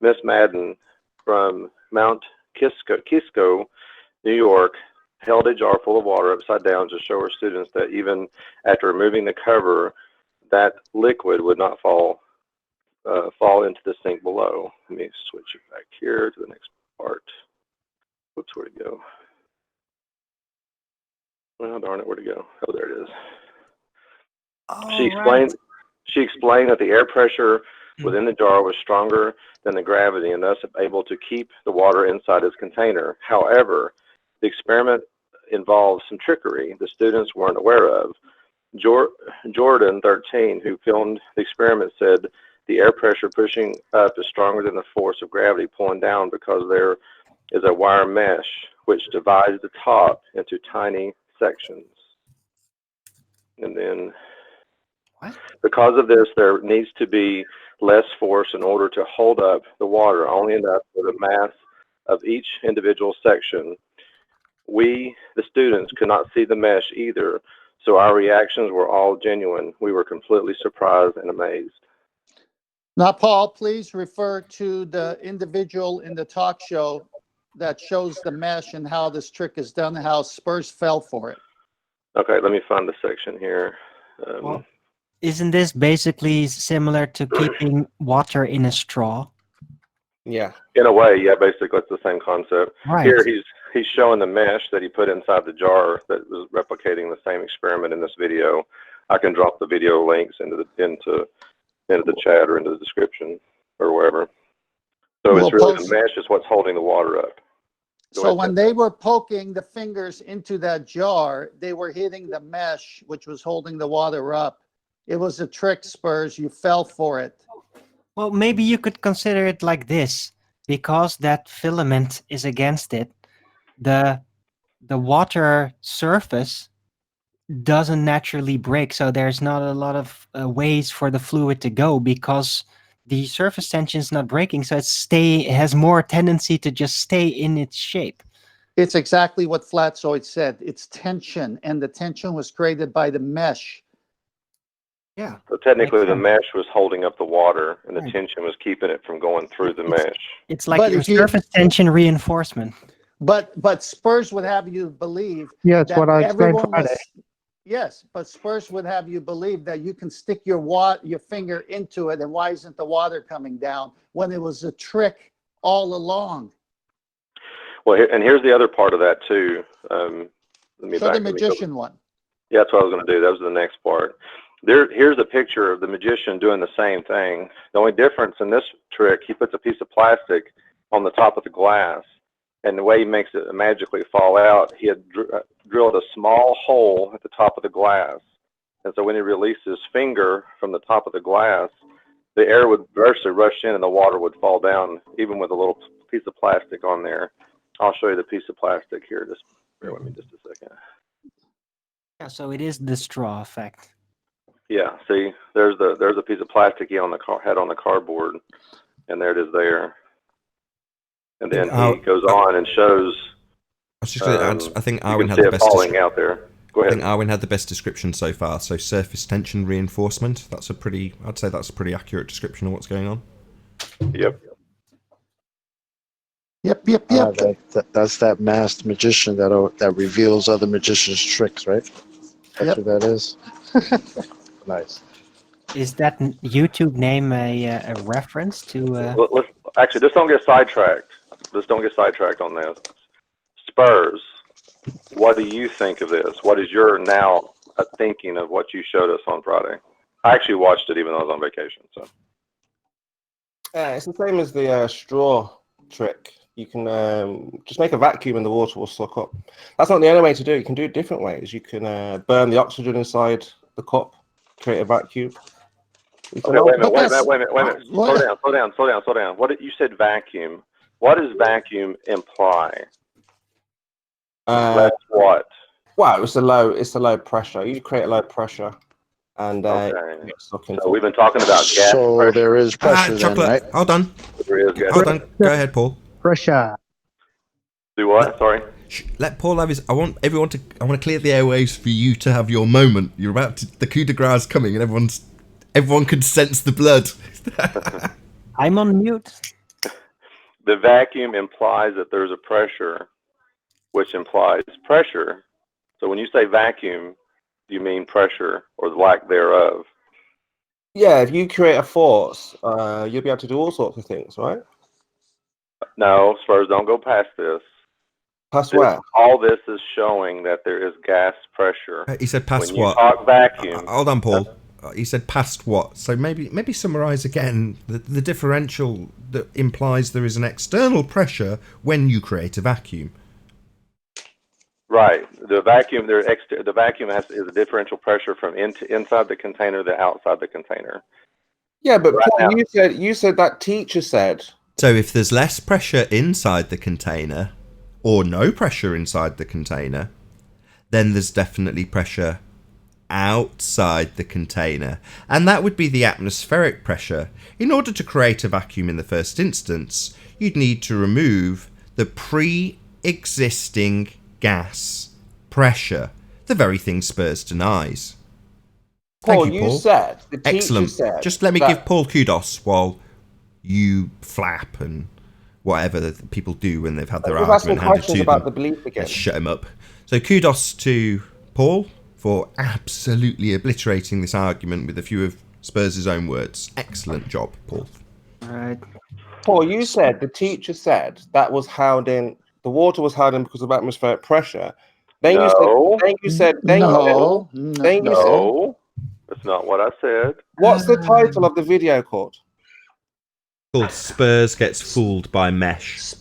Miss Madden from Mount Kisco, New York, held a jar full of water upside down to show her students that even after removing the cover, that liquid would not fall into the sink below. Let me switch it back here to the next part. Whoops, where'd it go? Well, darn it, where'd it go? Oh, there it is. She explained that the air pressure within the jar was stronger than the gravity and thus able to keep the water inside its container. However, the experiment involved some trickery the students weren't aware of. Jordan, 13, who filmed the experiment, said The air pressure pushing up is stronger than the force of gravity pulling down because there is a wire mesh which divides the top into tiny sections. And then because of this, there needs to be less force in order to hold up the water, only enough for the mass of each individual section. We, the students, could not see the mesh either, so our reactions were all genuine. We were completely surprised and amazed. Now, Paul, please refer to the individual in the talk show that shows the mesh and how this trick is done, how Spurs fell for it. Okay, let me find the section here. Well, isn't this basically similar to keeping water in a straw? Yeah. In a way, yeah, basically it's the same concept. Right. Here he's showing the mesh that he put inside the jar that was replicating the same experiment in this video. I can drop the video links into the chat or into the description or wherever. So Well, it's really Paul, the mesh is what's holding the water up. so when they were poking the fingers into that jar, they were hitting the mesh, which was holding the water up. It was a trick, Spurs. You fell for it. Well, maybe you could consider it like this. Because that filament is against it, the water surface doesn't naturally break. So there's not a lot of ways for the fluid to go because the surface tension is not breaking. So it has more tendency to just stay in its shape. It's exactly what Flatzoid said. It's tension, and the tension was created by the mesh. Yeah. So technically the mesh was holding up the water and the tension was keeping it from going through the mesh. It's like your surface tension reinforcement. But Spurs would have you believe Yeah, it's that what I explained everyone Friday. was. Yes, but Spurs would have you believe that you can stick your finger into it, and why isn't the water coming down when it was a trick all along? Well, and here's the other part of that too. Show the magician one. Yeah, that's what I was going to do. That was the next part. Here's a picture of the magician doing the same thing. The only difference in this trick, he puts a piece of plastic on the top of the glass, and the way he makes it magically fall out, he had drilled a small hole at the top of the glass. And so when he released his finger from the top of the glass, the air would virtually rush in and the water would fall down, even with a little piece of plastic on there. I'll show you the piece of plastic here. Just bear with me just a second. Yeah, so it is the straw effect. Yeah, see, there's a piece of plastic he had on the cardboard, and there it is there. And then he goes on and shows. I was just going to add. I think Arwin had the best falling out there. Go ahead. I think Arwin had the best description so far. So surface tension reinforcement. I'd say that's a pretty accurate description of what's going on. Yep. Yep. That's that masked magician that reveals other magicians' tricks, right? That's what that is. Nice. Is that YouTube name a reference to? Actually, just don't get sidetracked. Just don't get sidetracked on this. Spurs, what do you think of this? What is your now thinking of what you showed us on Friday? I actually watched it even though I was on vacation. So. It's the same as the straw trick. You can just make a vacuum and the water will suck up. That's not the only way to do it. You can do it different ways. You can burn the oxygen inside the cup, create a vacuum. Okay, wait a minute. Slow down. You said vacuum. What does vacuum imply? That's what? Well, it's a low pressure. You create a low pressure, and so we've been talking about gas. So pressure. there is pressure then, right? Hold on. Hold on. Go ahead, Paul. Pressure. Do what? Sorry. Let Paul have his. I want to clear the airwaves for you to have your moment. You're about to. The coup de grace is coming, and everyone can sense the blood. I'm on mute. The vacuum implies that there's a pressure, which implies pressure. So when you say vacuum, you mean pressure or the lack thereof. Yeah, if you create a force, you'll be able to do all sorts of things, right? No, Spurs, don't go past this. Past where? All this is showing that there is gas pressure. He said past when what? You talk vacuum. Hold on, Paul. He said past what? So maybe summarize again the differential that implies there is an external pressure when you create a vacuum. Right. The vacuum is a differential pressure from inside the container to outside the container. Yeah, but Right Paul, now. you said that teacher said. So if there's less pressure inside the container, or no pressure inside the container, then there's definitely pressure outside the container, and that would be the atmospheric pressure. In order to create a vacuum in the first instance, you'd need to remove the pre-existing gas pressure, the very thing Spurs denies. Paul, Thank you, Paul. said the teacher Excellent. said. Just let me that- give Paul kudos while you flap and whatever that people do when they've had their We've asked some argument handed questions to about them. the belief again. Let's shut him up. So kudos to Paul for absolutely obliterating this argument with a few of Spurs' own words. Excellent job, Paul. Right. Paul, you said the teacher said that was held in. The water was held in because of atmospheric pressure. Then No. you said. No. No, that's not what I said. What's the title of the video called? Called Spurs Gets Fooled by Mesh.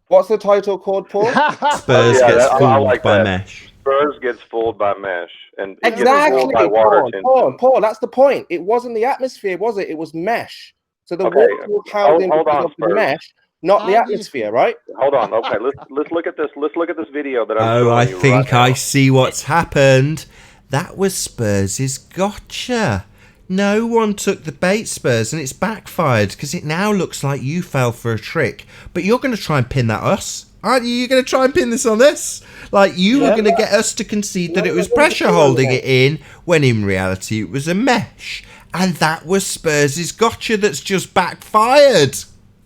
What's the title called, Paul? Spurs Yeah, Gets I Fooled like by that. Mesh. Spurs gets fooled by mesh, and it gets Exactly, fooled by water Paul. That's the point. It wasn't the atmosphere, was it? It was mesh. So the Okay, water was held in hold because on, of the Spurs. mesh, not the atmosphere, right? Hold on. Okay, let's look at this. Let's look at this video that I'm Oh, showing I you think right I now. see what's happened. That was Spurs' gotcha. No one took the bait, Spurs, and it's backfired because it now looks like you fell for a trick. But you're going to try and pin that us, aren't you? You're going to try and pin this on us? Like you were going to get us to concede that it was pressure holding it in, when in reality it was a mesh. And that was Spurs' gotcha that's just backfired.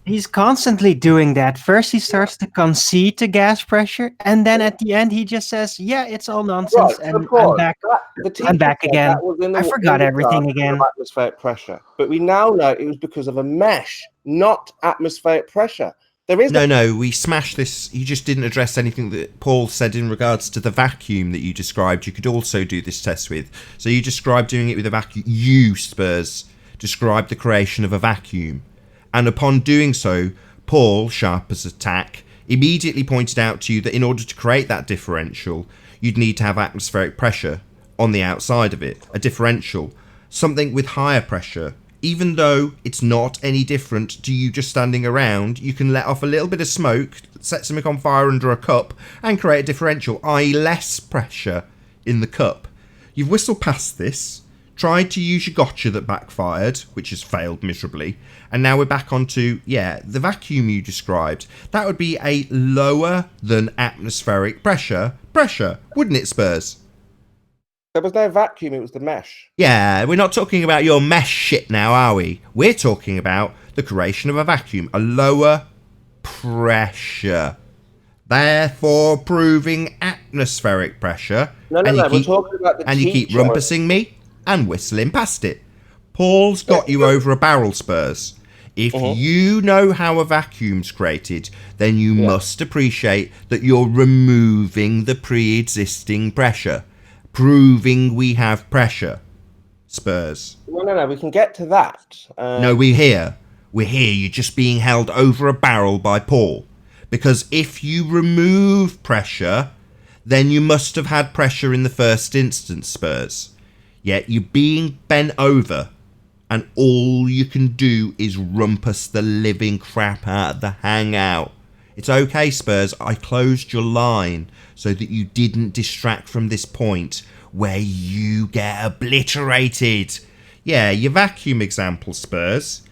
He's constantly doing that. First, he starts to concede to gas pressure, and then at the end, he just says, "Yeah, it's all nonsense," Right, and of course. I'm back. The teacher I'm back said again. that was in the- I forgot in the everything dark again. of Atmospheric pressure, but we now know it was because of a mesh, not atmospheric pressure. There is No, we smashed this. You just didn't address anything that Paul said in regards to the vacuum that you described. You could also do this test with. So you described doing it with a vacuum. You, Spurs, described the creation of a vacuum. And upon doing so, Paul, sharp as a tack, immediately pointed out to you that in order to create that differential, you'd need to have atmospheric pressure on the outside of it. A differential. Something with higher pressure. Even though it's not any different to you just standing around, you can let off a little bit of smoke, set something on fire under a cup, and create a differential, i.e. less pressure in the cup. You've whistled past this, tried to use your gotcha that backfired, which has failed miserably, and now we're back onto, the vacuum you described. That would be a lower than atmospheric pressure, wouldn't it, Spurs? There was no vacuum, it was the mesh. Yeah, we're not talking about your mesh shit now, are we? We're talking about the creation of a vacuum, a lower pressure, therefore proving atmospheric pressure. No, we're talking about the and you keep teacher. rumpusing me and whistling past it. Paul's got you over a barrel, Spurs. If you know how a vacuum's created, then you must appreciate that you're removing the pre-existing pressure, proving we have pressure. Spurs. No, we can get to that. No, we're here. You're just being held over a barrel by Paul. Because if you remove pressure, then you must have had pressure in the first instance, Spurs. Yet you're being bent over, and all you can do is rumpus the living crap out of the hangout. It's okay, Spurs, I closed your line so that you didn't distract from this point where you get obliterated. Yeah, your vacuum example, Spurs,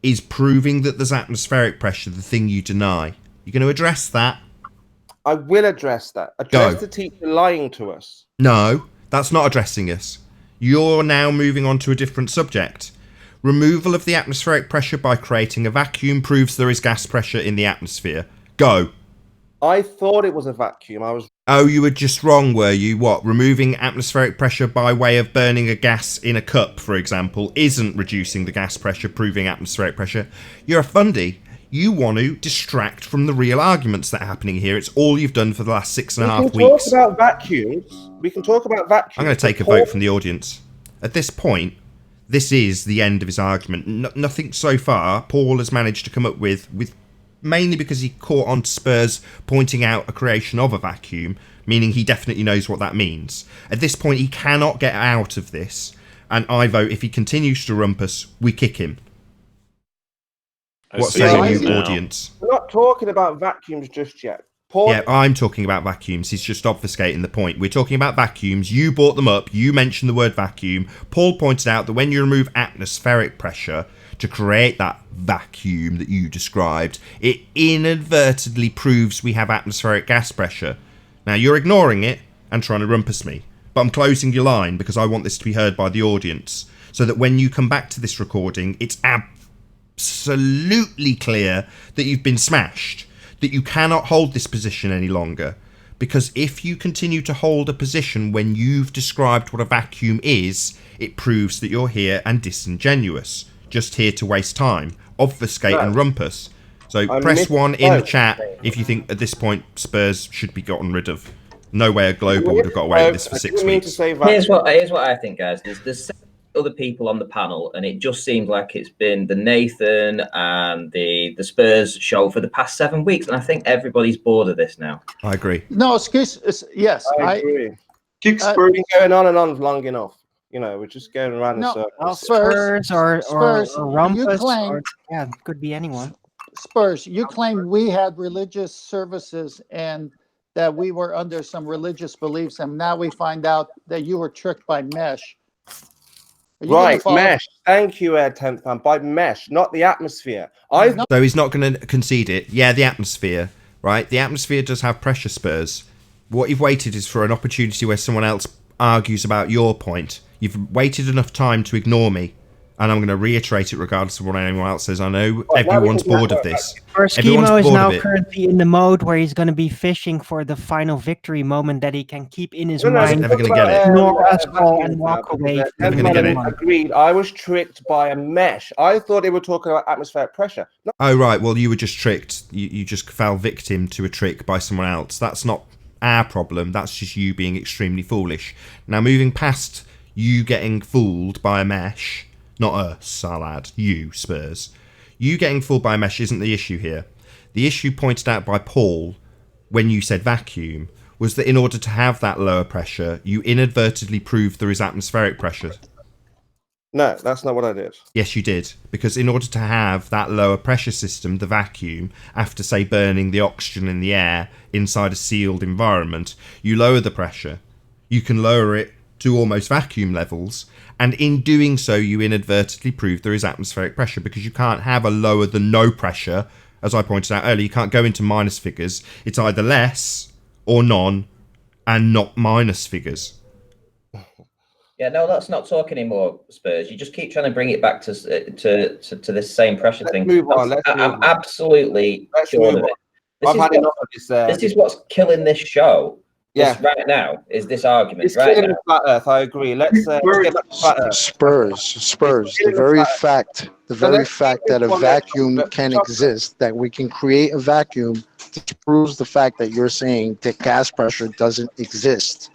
is proving that there's atmospheric pressure, the thing you deny. You're going to address that? I will address that. Address the teacher lying to us. No, that's not addressing us. You're now moving on to a different subject. Removal of the atmospheric pressure by creating a vacuum proves there is gas pressure in the atmosphere. Go. I thought it was a vacuum. Oh, you were just wrong, were you? What, removing atmospheric pressure by way of burning a gas in a cup, for example, isn't reducing the gas pressure, proving atmospheric pressure? You're a fundy. You want to distract from the real arguments that are happening here. It's all you've done for the last 6.5 weeks. We can talk about vacuums. We can talk about vacuums. I'm going to take a vote from the audience. At this point, this is the end of his argument. Nothing so far Paul has managed to come up with mainly because he caught on Spurs pointing out a creation of a vacuum, meaning he definitely knows what that means. At this point, he cannot get out of this, and I vote if he continues to rumpus, we kick him. What see say what you you, mean now. audience? We're not talking about vacuums just yet. Paul, Yeah, I'm talking about vacuums. He's just obfuscating the point. We're talking about vacuums. You brought them up. You mentioned the word vacuum. Paul pointed out that when you remove atmospheric pressure to create that vacuum that you described, it inadvertently proves we have atmospheric gas pressure. Now, you're ignoring it and trying to rumpus me. But I'm closing your line because I want this to be heard by the audience, so that when you come back to this recording, it's absolutely clear that you've been smashed, that you cannot hold this position any longer. Because if you continue to hold a position when you've described what a vacuum is, it proves that you're here and disingenuous, just here to waste time, obfuscate and rumpus. So press 1 in the chat if you think at this point Spurs should be gotten rid of. No way a Global would have got away with this for 6 weeks. Here's what I think, guys. There's other people on the panel, and it just seems like it's been the Nathan and the Spurs show for the past 7 weeks, and I think everybody's bored of this now. I agree. No, excuse. Yes, I agree. We've been going on and on long enough. You know, we're just going around in circles. Spurs or Rumpus, you claim, yeah, could be anyone. Spurs, you claim we had religious services and that we were under some religious beliefs, and now we find out that you were tricked by mesh. Right, mesh. Thank you, 10th man. By mesh, not the atmosphere. So he's not going to concede it. Yeah, the atmosphere, right? The atmosphere does have pressure, Spurs. What you've waited is for an opportunity where someone else argues about your point. You've waited enough time to ignore me, and I'm going to reiterate it regardless of what anyone else says. I know everyone's bored of this. Schemo is now currently in the mode where he's going to be fishing for the final victory moment that he can keep in his mind. Never going to get it. Ignore us all and walk away. Never going to get it. Agreed. I was tricked by a mesh. I thought they were talking about atmospheric pressure. No. Oh, right. Well, you were just tricked. You just fell victim to a trick by someone else. That's not our problem. That's just you being extremely foolish. Now, moving past you getting fooled by a mesh, not us, I'll add, you, Spurs. You getting fooled by a mesh isn't the issue here. The issue pointed out by Paul when you said vacuum was that in order to have that lower pressure, you inadvertently proved there is atmospheric pressure. No, that's not what I did. Yes, you did. Because in order to have that lower pressure system, the vacuum, after, say, burning the oxygen in the air inside a sealed environment, you lower the pressure. You can lower it to almost vacuum levels, and in doing so you inadvertently prove there is atmospheric pressure, because you can't have a lower than no pressure. As I pointed out earlier, you can't go into minus figures. It's either less or none, and not minus figures. Yeah, no, let's not talk anymore, Spurs. You just keep trying to bring it back to this same pressure thing. Move on. Let's move I'm on. absolutely sure of it. I've had enough of this. This is what's killing this show. Yeah. Right now is this argument. It's right killing now. the flat Earth. I agree. Let's get back to flat Earth. Spurs. The very fact that a vacuum can exist, that we can create a vacuum, proves the fact that you're saying that gas pressure doesn't exist.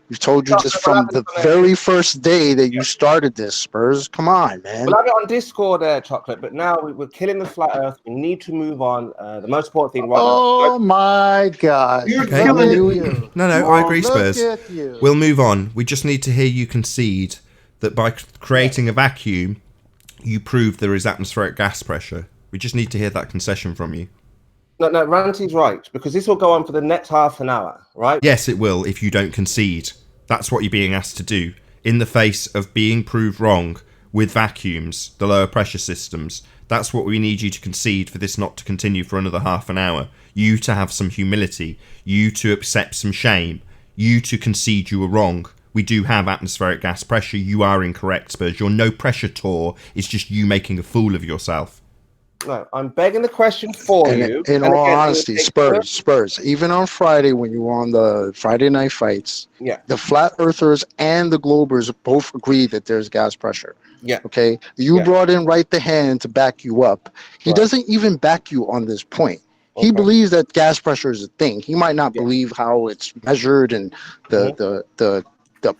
We've told you this from the very first day that you started this, Spurs. Come on, man. We'll have it on Discord, Chocolate, but now we're killing the flat Earth. We need to move on. The most important thing right now. Oh my God! You're killing you. No, I agree, Spurs. Look at you. We'll move on. We just need to hear you concede that by creating a vacuum, you prove there is atmospheric gas pressure. We just need to hear that concession from you. No, Ranty's right, because this will go on for the next half an hour, right? Yes, it will if you don't concede. That's what you're being asked to do. In the face of being proved wrong with vacuums, the lower pressure systems, that's what we need you to concede for this not to continue for another half an hour. You to have some humility. You to accept some shame. You to concede you were wrong. We do have atmospheric gas pressure. You are incorrect, Spurs. Your no pressure tour is just you making a fool of yourself. No, I'm begging the question for you. In all honesty, Spurs, even on Friday when you were on the Friday night fights, the flat earthers and the globers both agreed that there's gas pressure. Yeah. Okay. You brought in Right the Hand to back you up. He doesn't even back you on this point. He believes that gas pressure is a thing. He might not believe how it's measured and the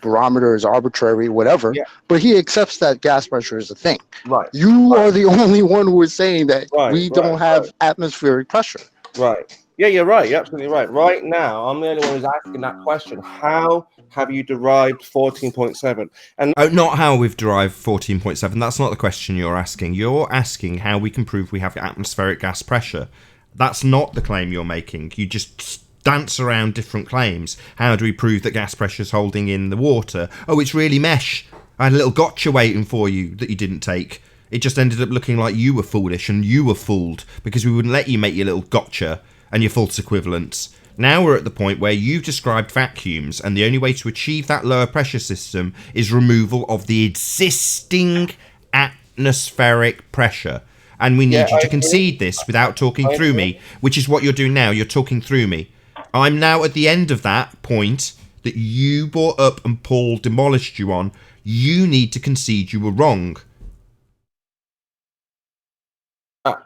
barometer is arbitrary, whatever, but he accepts that gas pressure is a thing. Right. You are the only one who is saying that we don't have atmospheric pressure. Right. Yeah, you're right. You're absolutely right. Right now, I'm the only one who's asking that question. How have you derived 14.7? And not how we've derived 14.7. That's not the question you're asking. You're asking how we can prove we have atmospheric gas pressure. That's not the claim you're making. You just dance around different claims. How do we prove that gas pressure is holding in the water? Oh, it's really mesh. I had a little gotcha waiting for you that you didn't take. It just ended up looking like you were foolish and you were fooled because we wouldn't let you make your little gotcha and your false equivalents. Now we're at the point where you've described vacuums, and the only way to achieve that lower pressure system is removal of the existing atmospheric pressure. And we need you to concede this without talking through me, which is what you're doing now. You're talking through me. I'm now at the end of that point that you brought up and Paul demolished you on. You need to concede you were wrong.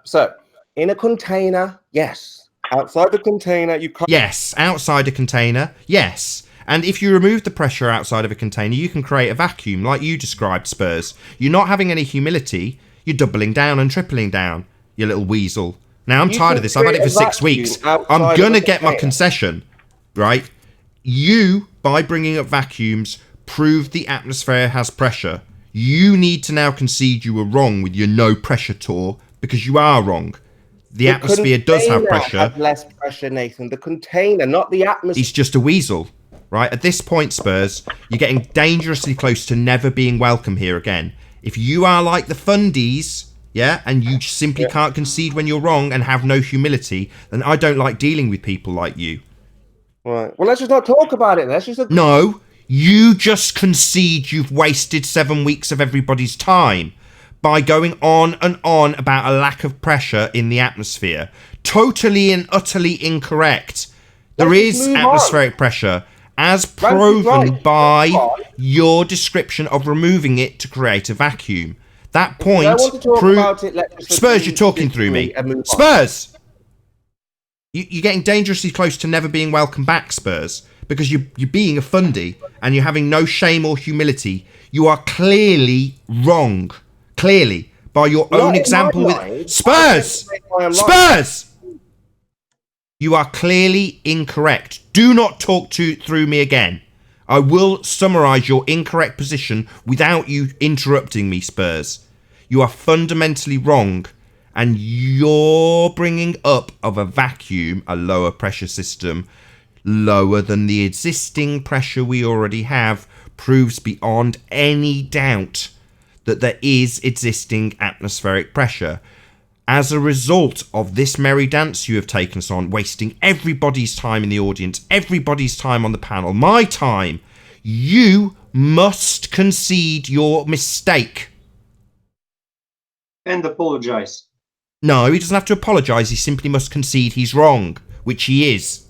So, in a container, yes. Outside the container, you can't... Yes, outside a container, yes. And if you remove the pressure outside of a container, you can create a vacuum, like you described, Spurs. You're not having any humility. You're doubling down and tripling down, you little weasel. Now, I'm tired of this. I've had it for 6 weeks. I'm going to get my concession, right? You, by bringing up vacuums, proved the atmosphere has pressure. You need to now concede you were wrong with your no pressure tour, because you are wrong. The atmosphere does have pressure. Has less pressure, Nathan. The container, not the atmosphere. He's just a weasel, right? At this point, Spurs, you're getting dangerously close to never being welcome here again. If you are like the fundies, yeah, and you simply can't concede when you're wrong and have no humility, then I don't like dealing with people like you. Right. Well, let's just not talk about it. Let's just... No, you just concede you've wasted 7 weeks of everybody's time by going on and on about a lack of pressure in the atmosphere. Totally and utterly incorrect. There is atmospheric pressure, as proven by your description of removing it to create a vacuum. That point Spurs, you're talking through me. Spurs! You're getting dangerously close to never being welcome back, Spurs, because you're being a fundy and you're having no shame or humility. You are clearly wrong. Clearly, by your own example with Spurs! Spurs! You are clearly incorrect. Do not talk through me again. I will summarise your incorrect position without you interrupting me, Spurs. You are fundamentally wrong, and you're bringing up of a vacuum, a lower pressure system, lower than the existing pressure we already have, proves beyond any doubt that there is existing atmospheric pressure. As a result of this merry dance you have taken us on, wasting everybody's time in the audience, everybody's time on the panel, my time, you must concede your mistake. And apologize. No, he doesn't have to apologise, he simply must concede he's wrong, which he is.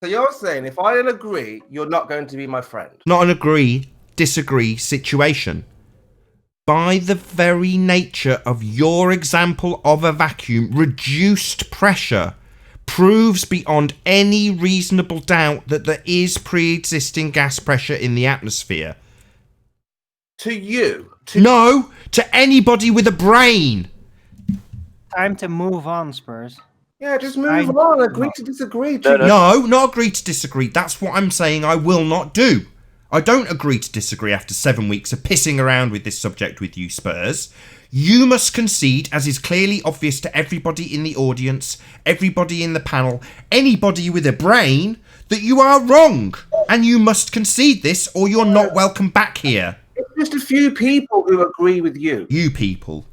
So you're saying if I don't agree, you're not going to be my friend? Not an agree-disagree situation. By the very nature of your example of a vacuum, reduced pressure proves beyond any reasonable doubt that there is pre-existing gas pressure in the atmosphere. To you? No, to anybody with a brain. Time to move on, Spurs. Yeah, just move on. Agree to disagree. No, not agree to disagree. That's what I'm saying I will not do. I don't agree to disagree after 7 weeks of pissing around with this subject with you, Spurs. You must concede, as is clearly obvious to everybody in the audience, everybody in the panel, anybody with a brain, that you are wrong. And you must concede this, or you're not welcome back here. It's just a few people who agree with you. You people.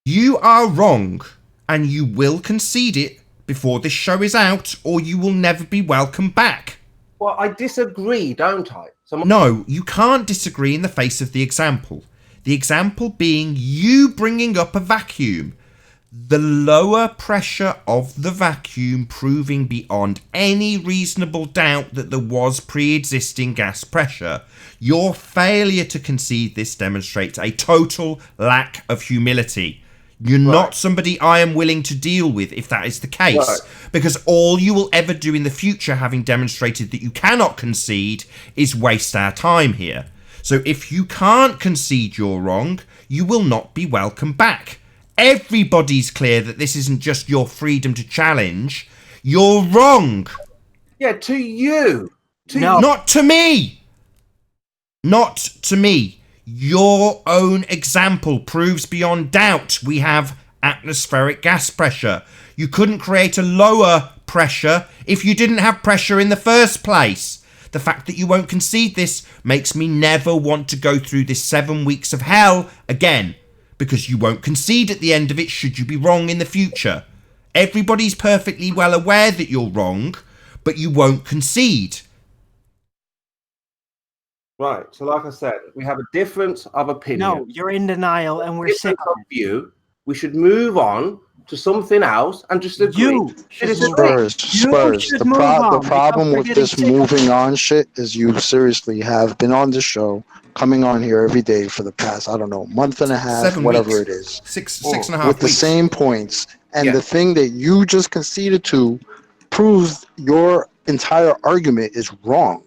You are wrong. And you will concede it before this show is out, or you will never be welcome back. Well, I disagree, don't I? No, you can't disagree in the face of the example. The example being you bringing up a vacuum. The lower pressure of the vacuum proving beyond any reasonable doubt that there was pre-existing gas pressure. Your failure to concede this demonstrates a total lack of humility. You're not somebody I am willing to deal with if that is the case. Because all you will ever do in the future, having demonstrated that you cannot concede, is waste our time here. So if you can't concede you're wrong, you will not be welcome back. Everybody's clear that this isn't just your freedom to challenge. You're wrong. Yeah, to you. Not to me. Not to me. Your own example proves beyond doubt we have atmospheric gas pressure. You couldn't create a lower pressure if you didn't have pressure in the first place. The fact that you won't concede this makes me never want to go through this 7 weeks of hell again, because you won't concede at the end of it should you be wrong in the future. Everybody's perfectly well aware that you're wrong, but you won't concede. Right. So, like I said, we have a difference of opinion. No, you're in denial, and we're sick of it. View. We should move on to something else and just agree. Spurs. The problem with this moving on shit is you seriously have been on this show, coming on here every day for the past, I don't know, month and a half, 7 whatever weeks. it is. Six and a half with the weeks. same points. And Yeah. the thing that you just conceded to proves your entire argument is wrong.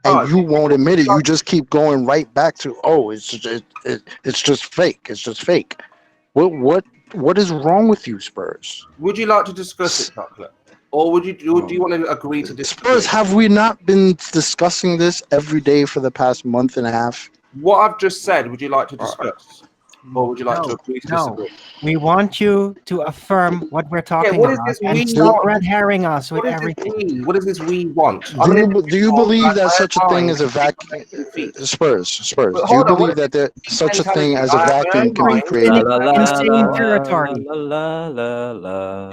And you won't admit it. You just keep going right back to, oh, it's just fake. It's just fake. What is wrong with you, Spurs? Would you like to discuss it, Chocolate? Or do you want to agree to disagree? Spurs, have we not been discussing this every day for the past month and a half? What I've just said, would you like to discuss? Or would you like to agree to disagree? We want you to affirm what we're talking what is about this and we stop want? red herring us with What is everything. What is this we want? Do you believe that such a thing as a vacuum? Spurs. Do you believe that there such a thing as a vacuum can be created? Insane territory.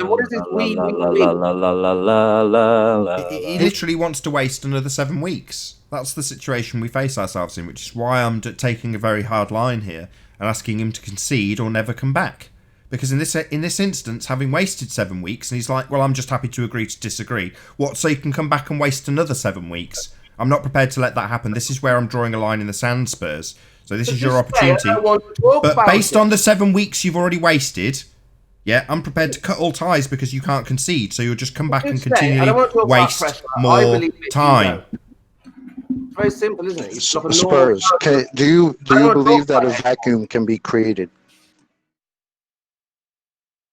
What is this we? He literally wants to waste another 7 weeks. That's the situation we face ourselves in, which is why I'm taking a very hard line here and asking him to concede or never come back. Because in this instance, having wasted 7 weeks, and he's like, well, I'm just happy to agree to disagree. What, so you can come back and waste another 7 weeks? I'm not prepared to let that happen. This is where I'm drawing a line in the sand, Spurs. So this is your opportunity. But based on the 7 weeks you've already wasted, yeah, I'm prepared to cut all ties because you can't concede. So you'll just come back and continually waste more time. It's very simple, isn't it? Spurs, do you believe that a vacuum can be created?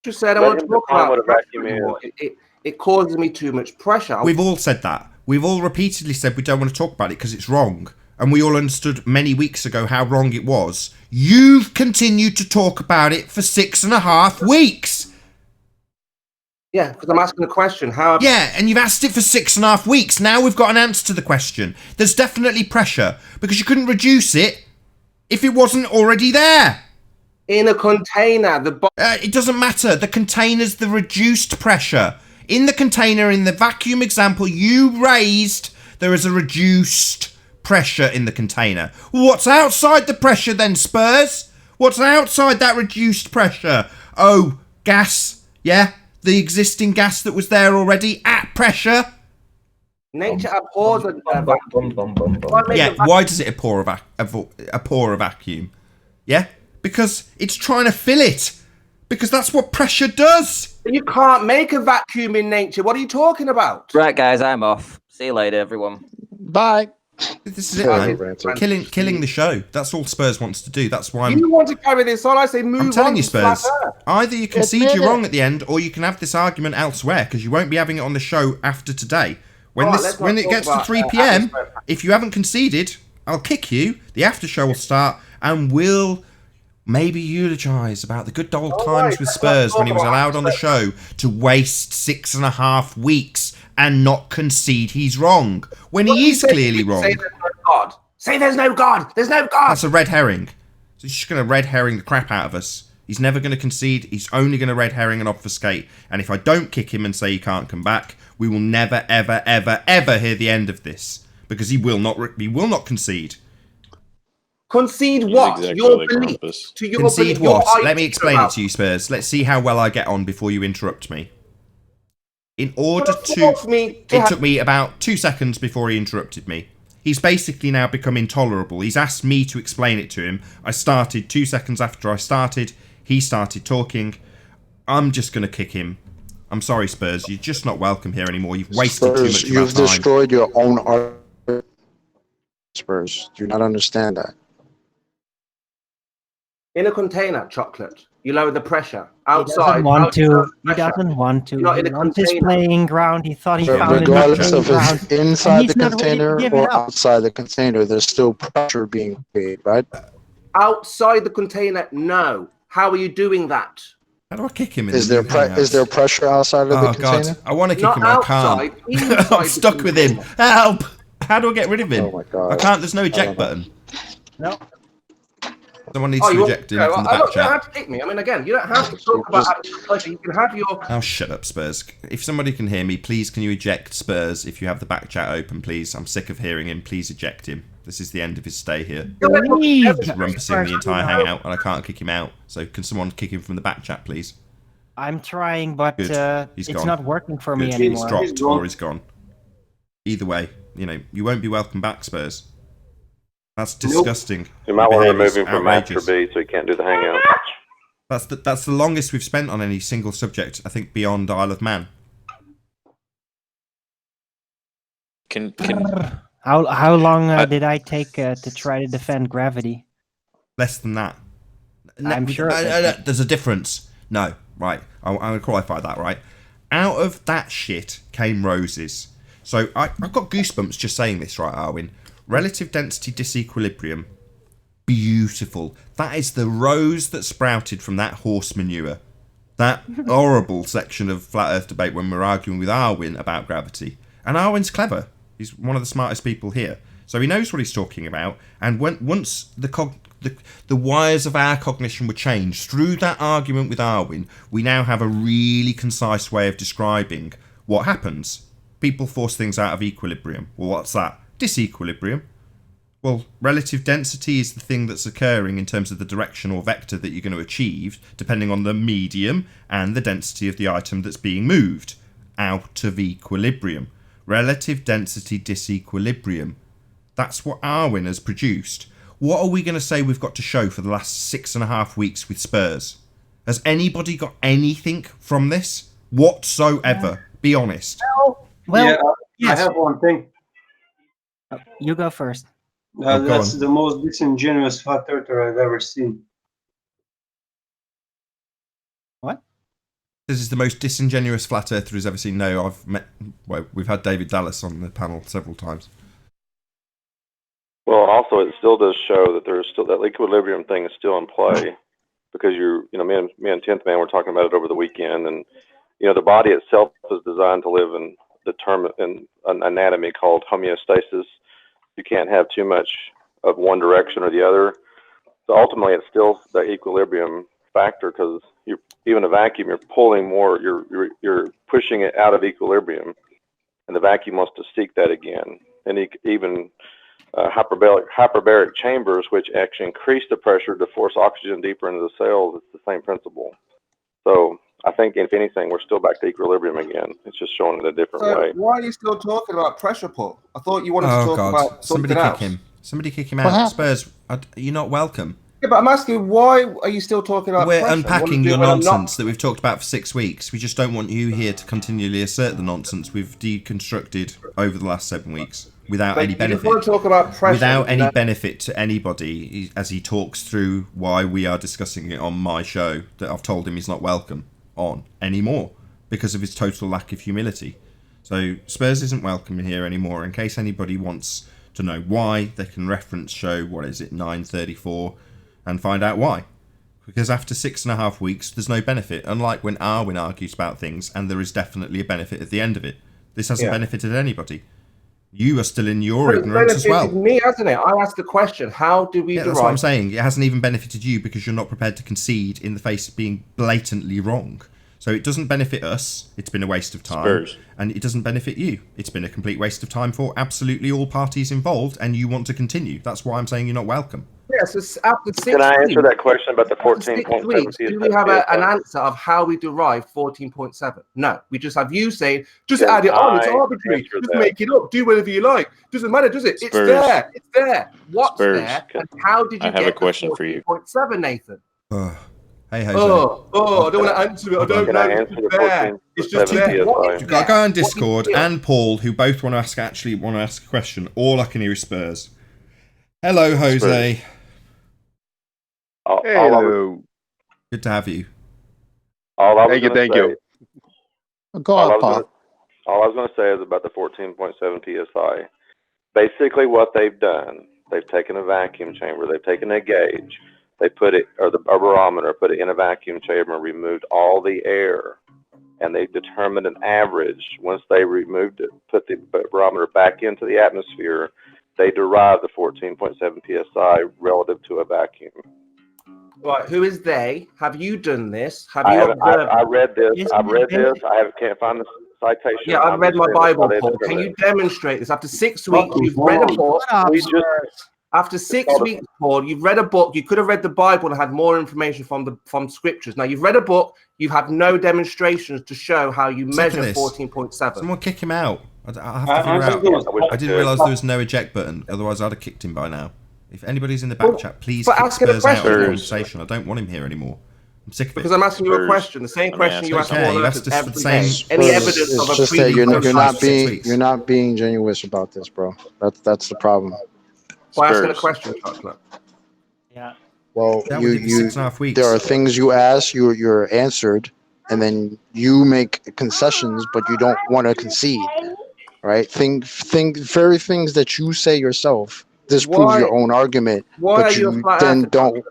Just said I want to talk about what a vacuum is. It causes me too much pressure. We've all said that. We've all repeatedly said we don't want to talk about it because it's wrong. And we all understood many weeks ago how wrong it was. You've continued to talk about it for 6.5 weeks. Yeah, because I'm asking a question. Yeah, and you've asked it for 6.5 weeks. Now we've got an answer to the question. There's definitely pressure because you couldn't reduce it if it wasn't already there. In a container, it doesn't matter. The container's the reduced pressure. In the container, in the vacuum example you raised, there is a reduced pressure in the container. What's outside the pressure then, Spurs? What's outside that reduced pressure? Oh, gas, yeah? The existing gas that was there already at pressure? Nature abhors a vacuum. Yeah, why does it abhor a vacuum? Yeah? Because it's trying to fill it. Because that's what pressure does. You can't make a vacuum in nature. What are you talking about? Right, guys, I'm off. See you later, everyone. Bye. This is it, man. Killing the show. That's all Spurs wants to do. That's why You want to carry this on? I say move on. I'm telling you, Spurs. flat earth. Either you concede you're wrong at the end, or you can have this argument elsewhere, because you won't be having it on the show after today. When it gets to 3 p.m, if you haven't conceded, I'll kick you. The after show will start, and we'll maybe eulogise about the good old times with Spurs when he was allowed on the show to waste 6.5 weeks and not concede he's wrong when he is clearly wrong. Say there's no God. Say there's no God. There's no God. That's a red herring. So he's just going to red herring the crap out of us. He's never going to concede. He's only going to red herring and obfuscate. And if I don't kick him and say he can't come back, we will never, ever, ever, ever hear the end of this, because he will not concede. Concede what? Exactly your like belief. Krampus. To your Concede belief. what? Let me explain it to you, Spurs. Let's see how well I get on before you interrupt me. In order to... It took me about 2 seconds before he interrupted me. He's basically now become intolerable. He's asked me to explain it to him. I started 2 seconds after I started. He started talking. I'm just going to kick him. I'm sorry, Spurs. You're just not welcome here anymore. You've wasted too much of our time. You've destroyed your own art. Spurs. Do you not understand that? In a container, chocolate, you lower the pressure. He Outside, doesn't want how do you to. lower the He pressure? doesn't want to. You're not He in a wants his container. playing ground. He thought he found a new Regardless playing of ground. if inside he's the not ready to container give it or up. outside the container, there's still pressure being created, right? Outside the container, no. How are you doing that? How do I kick him in Is the there new Hangouts? is there pressure outside of the Oh container? god, I want to kick Not him, but I outside, can't. inside I'm the stuck with him. container. Help! How do I get rid of him? Oh my god. I can't. There's no I eject don't know. button. No. Someone needs Oh, to you want eject him to go? from the Look, back you don't have chat. to kick me. I mean, again, you don't have to talk about actual pleasure. You can have your. Oh, shut up, Spurs. If somebody can hear me, please can you eject Spurs if you have the back chat open, please? I'm sick of hearing him. Please eject him. This is the end of his stay here. Leave. He's rumpusing the entire hangout, and I can't kick him out. So can someone kick him from the back chat, please? I'm trying, but Good. He's it's gone. not working for Good. me anymore. He's dropped or he's gone. Either way, you won't be welcome back, Spurs. That's disgusting. You might want to Behaviour's remove him from Master outrageous. B so he can't do the hangout. That's the longest we've spent on any single subject, I think, beyond Isle of Man. How long did I take to try to defend gravity? Less than that. I'm sure. There's a difference. No, right. I'm going to qualify that, right? Out of that shit came roses. So I've got goosebumps just saying this, right, Arwin? Relative density disequilibrium. Beautiful. That is the rose that sprouted from that horse manure. That horrible section of Flat Earth debate when we're arguing with Arwin about gravity. And Arwin's clever. He's one of the smartest people here. So he knows what he's talking about. And once the wires of our cognition were changed through that argument with Arwin, we now have a really concise way of describing what happens. People force things out of equilibrium. Well, what's that? Disequilibrium. Well, relative density is the thing that's occurring in terms of the direction or vector that you're going to achieve, depending on the medium and the density of the item that's being moved out of equilibrium. Relative density disequilibrium. That's what Arwin has produced. What are we going to say we've got to show for the last 6.5 weeks with Spurs? Has anybody got anything from this whatsoever? Be honest. Well, yes. I have one thing. You go first. That's the most disingenuous flat earther I've ever seen. What? This is the most disingenuous flat earther who's ever seen. No, I've met. Well, we've had David Dallas on the panel several times. Well, also it still does show that there's still that equilibrium thing is still in play because me and Tenth Man were talking about it over the weekend, and the body itself is designed to live in an anatomy called homeostasis. You can't have too much of one direction or the other. So ultimately, it's still the equilibrium factor because even a vacuum, you're pulling more, you're pushing it out of equilibrium, and the vacuum wants to seek that again. And even hyperbaric chambers, which actually increase the pressure to force oxygen deeper into the cells, it's the same principle. So I think, if anything, we're still back to equilibrium again. It's just showing it a different way. Why are you still talking about pressure pull? I thought you wanted to talk about somebody something kick else. him. Somebody kick him out. Spurs, you're not welcome. Yeah, but I'm asking, why are you still talking about We're pressure? unpacking You your wanna do it when I'm nonsense that we've talked about for 6 weeks. We just don't want you here to continually assert the nonsense we've deconstructed over the last 7 weeks without But any you benefit. just want to talk about pressure, without any benefit to anybody as he talks through why we are discussing it on my show that I've told him he's not welcome on anymore because of his total lack of humility. So Spurs isn't welcome in here anymore. In case anybody wants to know why, they can reference show 934 and find out why. Because after 6.5 weeks there's no benefit, unlike when Arwin argues about things and there is definitely a benefit at the end of it. This hasn't benefited anybody. You are still in your ignorance as well. Me, hasn't it? I asked the question, how do we derive... That's what I'm saying. It hasn't even benefited you because you're not prepared to concede in the face of being blatantly wrong. So it doesn't benefit us. It's been a waste of time. Spurs. And it doesn't benefit you. It's been a complete waste of time for absolutely all parties involved, and you want to continue. That's why I'm saying you're not welcome. Yes, after 6 Can I answer weeks, that question about the 14.7? weeks, do we have an answer of how we derive 14.7? No, we just have you saying, just add it on, it's arbitrary, just make it up, do whatever you like. Doesn't matter, does it? It's there, it's there. What's there, and how did you get a question for you? 14.7, Nathan? Hey, Jose. I don't want to answer it. I don't know. It's just there. Go on Discord and Paul, who both want to ask a question. All I can hear is Spurs. Hello, Jose. Hello. Good to have you. Thank you. Go all, I up, was gonna, Paul. all I was going to say is about the 14.7 psi. Basically, what they've done, they've taken a vacuum chamber, they've taken a gauge, they put it, or a barometer, put it in a vacuum chamber and removed all the air. And they determined an average. Once they removed it, put the barometer back into the atmosphere, they derived the 14.7 psi relative to a vacuum. Right, who is they? Have you done this? Have I you haven't. observed? I read this. Isn't I've read it this. I can't find the citation. Yeah, I've I'm read just my saying that's Bible, how they've Paul. Can done you it. demonstrate this? After 6 weeks, you've read a book. After 6 weeks, Paul, you've read a book. You could have read the Bible and had more information from scriptures. Now you've read a book. You've had no demonstrations to show how you measure 14.7. Someone kick him out. I have to figure out. I didn't realise there was no eject button. Otherwise, I'd have kicked him by now. If anybody's in the back chat, please but kick asking a Spurs out of the question. conversation. I don't want him here anymore. I'm sick of it. Because I'm asking you a question, the same question you ask Okay, all that's others the every same- day. Any Spurs, evidence It's of a just that previous you're not being genuine about this, bro. That's the problem. By asking a question, Chocolate. Yeah. Well, That would be 6.5 weeks. there are things you ask, you're answered, and then you make concessions, but you don't want to concede, right? Very things that you say yourself disprove Why- your own argument, Why but are you a you flat then earther? don't,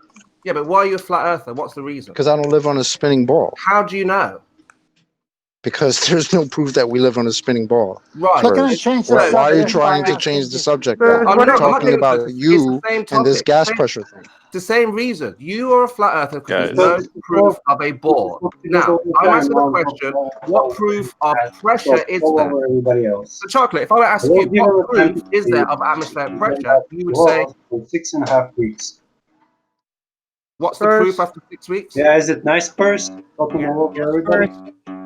Yeah, but why are you a flat earther? What's the reason? because I don't live on a spinning ball. How do you know? Because there's no proof that we live on a spinning ball. Right. Look at Spurs. him change the Why are you subject trying by to change the subject? Spurs, now? I'm We're not talking doing about this. you It's the same and this topic. gas pressure thing. The same reason. You are a flat earther because Guys. there's no proof of a ball. Now, I'm asking the question, what proof of pressure is there? Everybody else. So, Chocolate, if I were to ask you, what proof is there of atmospheric pressure, you would say, for 6.5 weeks. what's the proof after 6 weeks? Yeah, is it nice, Spurs? Talking over everybody.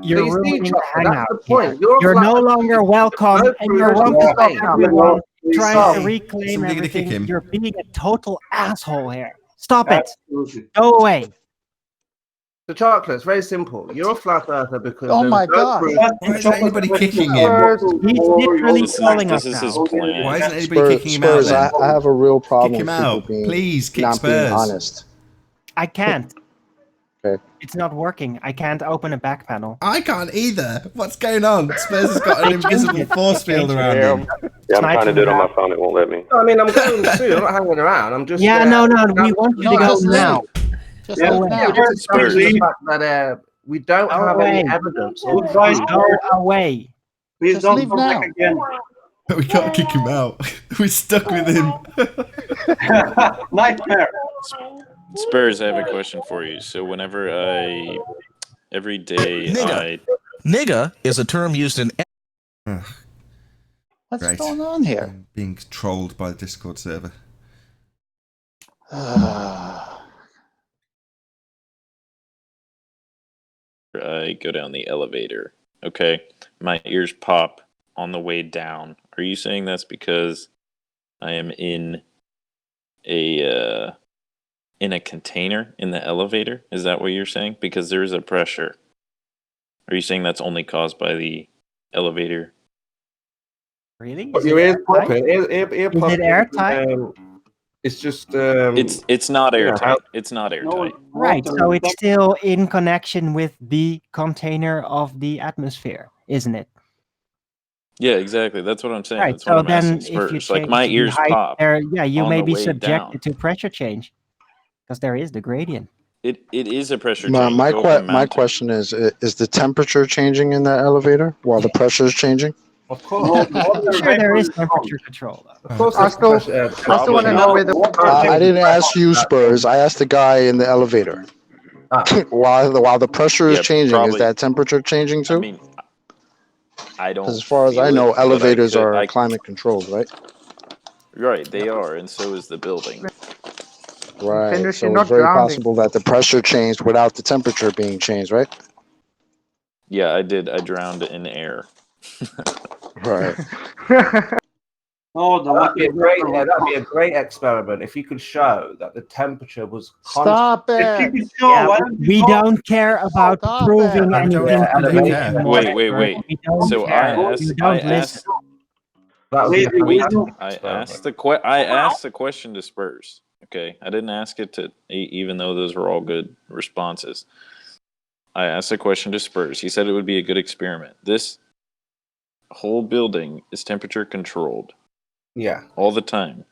You're So you see, ruining the Chocolate, that's hangout the here. point. You're a You're flat no earther longer because welcome, there's no and you're proof wrong of to a stop ball. everyone Please trying stop. to reclaim Somebody gonna kick everything. him. You're being a total asshole here. Stop it. Absolutely. Go away. The Chocolate, it's very simple. You're a flat earther because Oh there's my no God. proof. Why isn't anybody kicking him? He's literally This calling is us his now. plan. Why isn't anybody kicking him out Spurs, then? I have a real problem Kick him with people out. being Please, kick not being Spurs. honest. I can't. Okay. It's not working. I can't open a back panel. I can't either. What's going on? Spurs has got an invisible force field around him. Yeah, I'm trying to do it on my phone. It won't let me. I mean, I'm going soon. I'm not hanging around. I'm just. Yeah, no. We want you to go just now. Just Yeah, leave yeah, now. just especially the fact that we don't Go have away. any evidence. Or Goodbye, proof. Go away. Please Just don't leave come now. back again. But we can't kick him out. We're stuck with him. Nightmare. Spurs, I have a question for you. So whenever every day Nigga. Nigga is a term used in. What's Great. going on here? I'm being trolled by the Discord server. I go down the elevator, okay, my ears pop on the way down. Are you saying that's because I am in a container in the elevator? Is that what you're saying? Because there is a pressure. Are you saying that's only caused by the elevator? Really? Your ears airtight? popping. Ear Is popping. it airtight? It's just. It's not airtight. how- It's not airtight. Right. So it's still in connection with the container of the atmosphere, isn't it? Yeah, exactly. That's what I'm saying. Right. That's what So I'm then, asking if you Spurs. Like change my the ears height pop. there, yeah, you on may the be way subjected down. to pressure change because there is the gradient. It is a pressure My change. my, Go up a my mountain. question is the temperature changing in that elevator while the pressure is changing? Of course. Sure, there is temperature control. Though. Of course, I still want to know where the. I didn't ask you, Spurs. I asked the guy in the elevator. While the pressure is Yeah, changing, probably. is that temperature changing I too? mean, I don't. Because as far as I feel know, it, but elevators are I climate controlled, right? Right, they are, and so is the building. Right. Finish, So you're it's not very grounding. possible that the pressure changed without the temperature being changed, right? Yeah, I did. I drowned in air. Right. Oh, That'd be a great experiment if you could show that the temperature was Stop constant. it! Yeah, we don't care about Stop proving it. anything. Yeah, to you care. anymore, Wait. Spurs. We don't So care. I You asked. don't listen. That would be a fantastic I experiment. asked the question to Spurs. Okay, I didn't ask it to, even though those were all good responses. I asked the question to Spurs. He said it would be a good experiment. This whole building is temperature controlled. Yeah. All the time.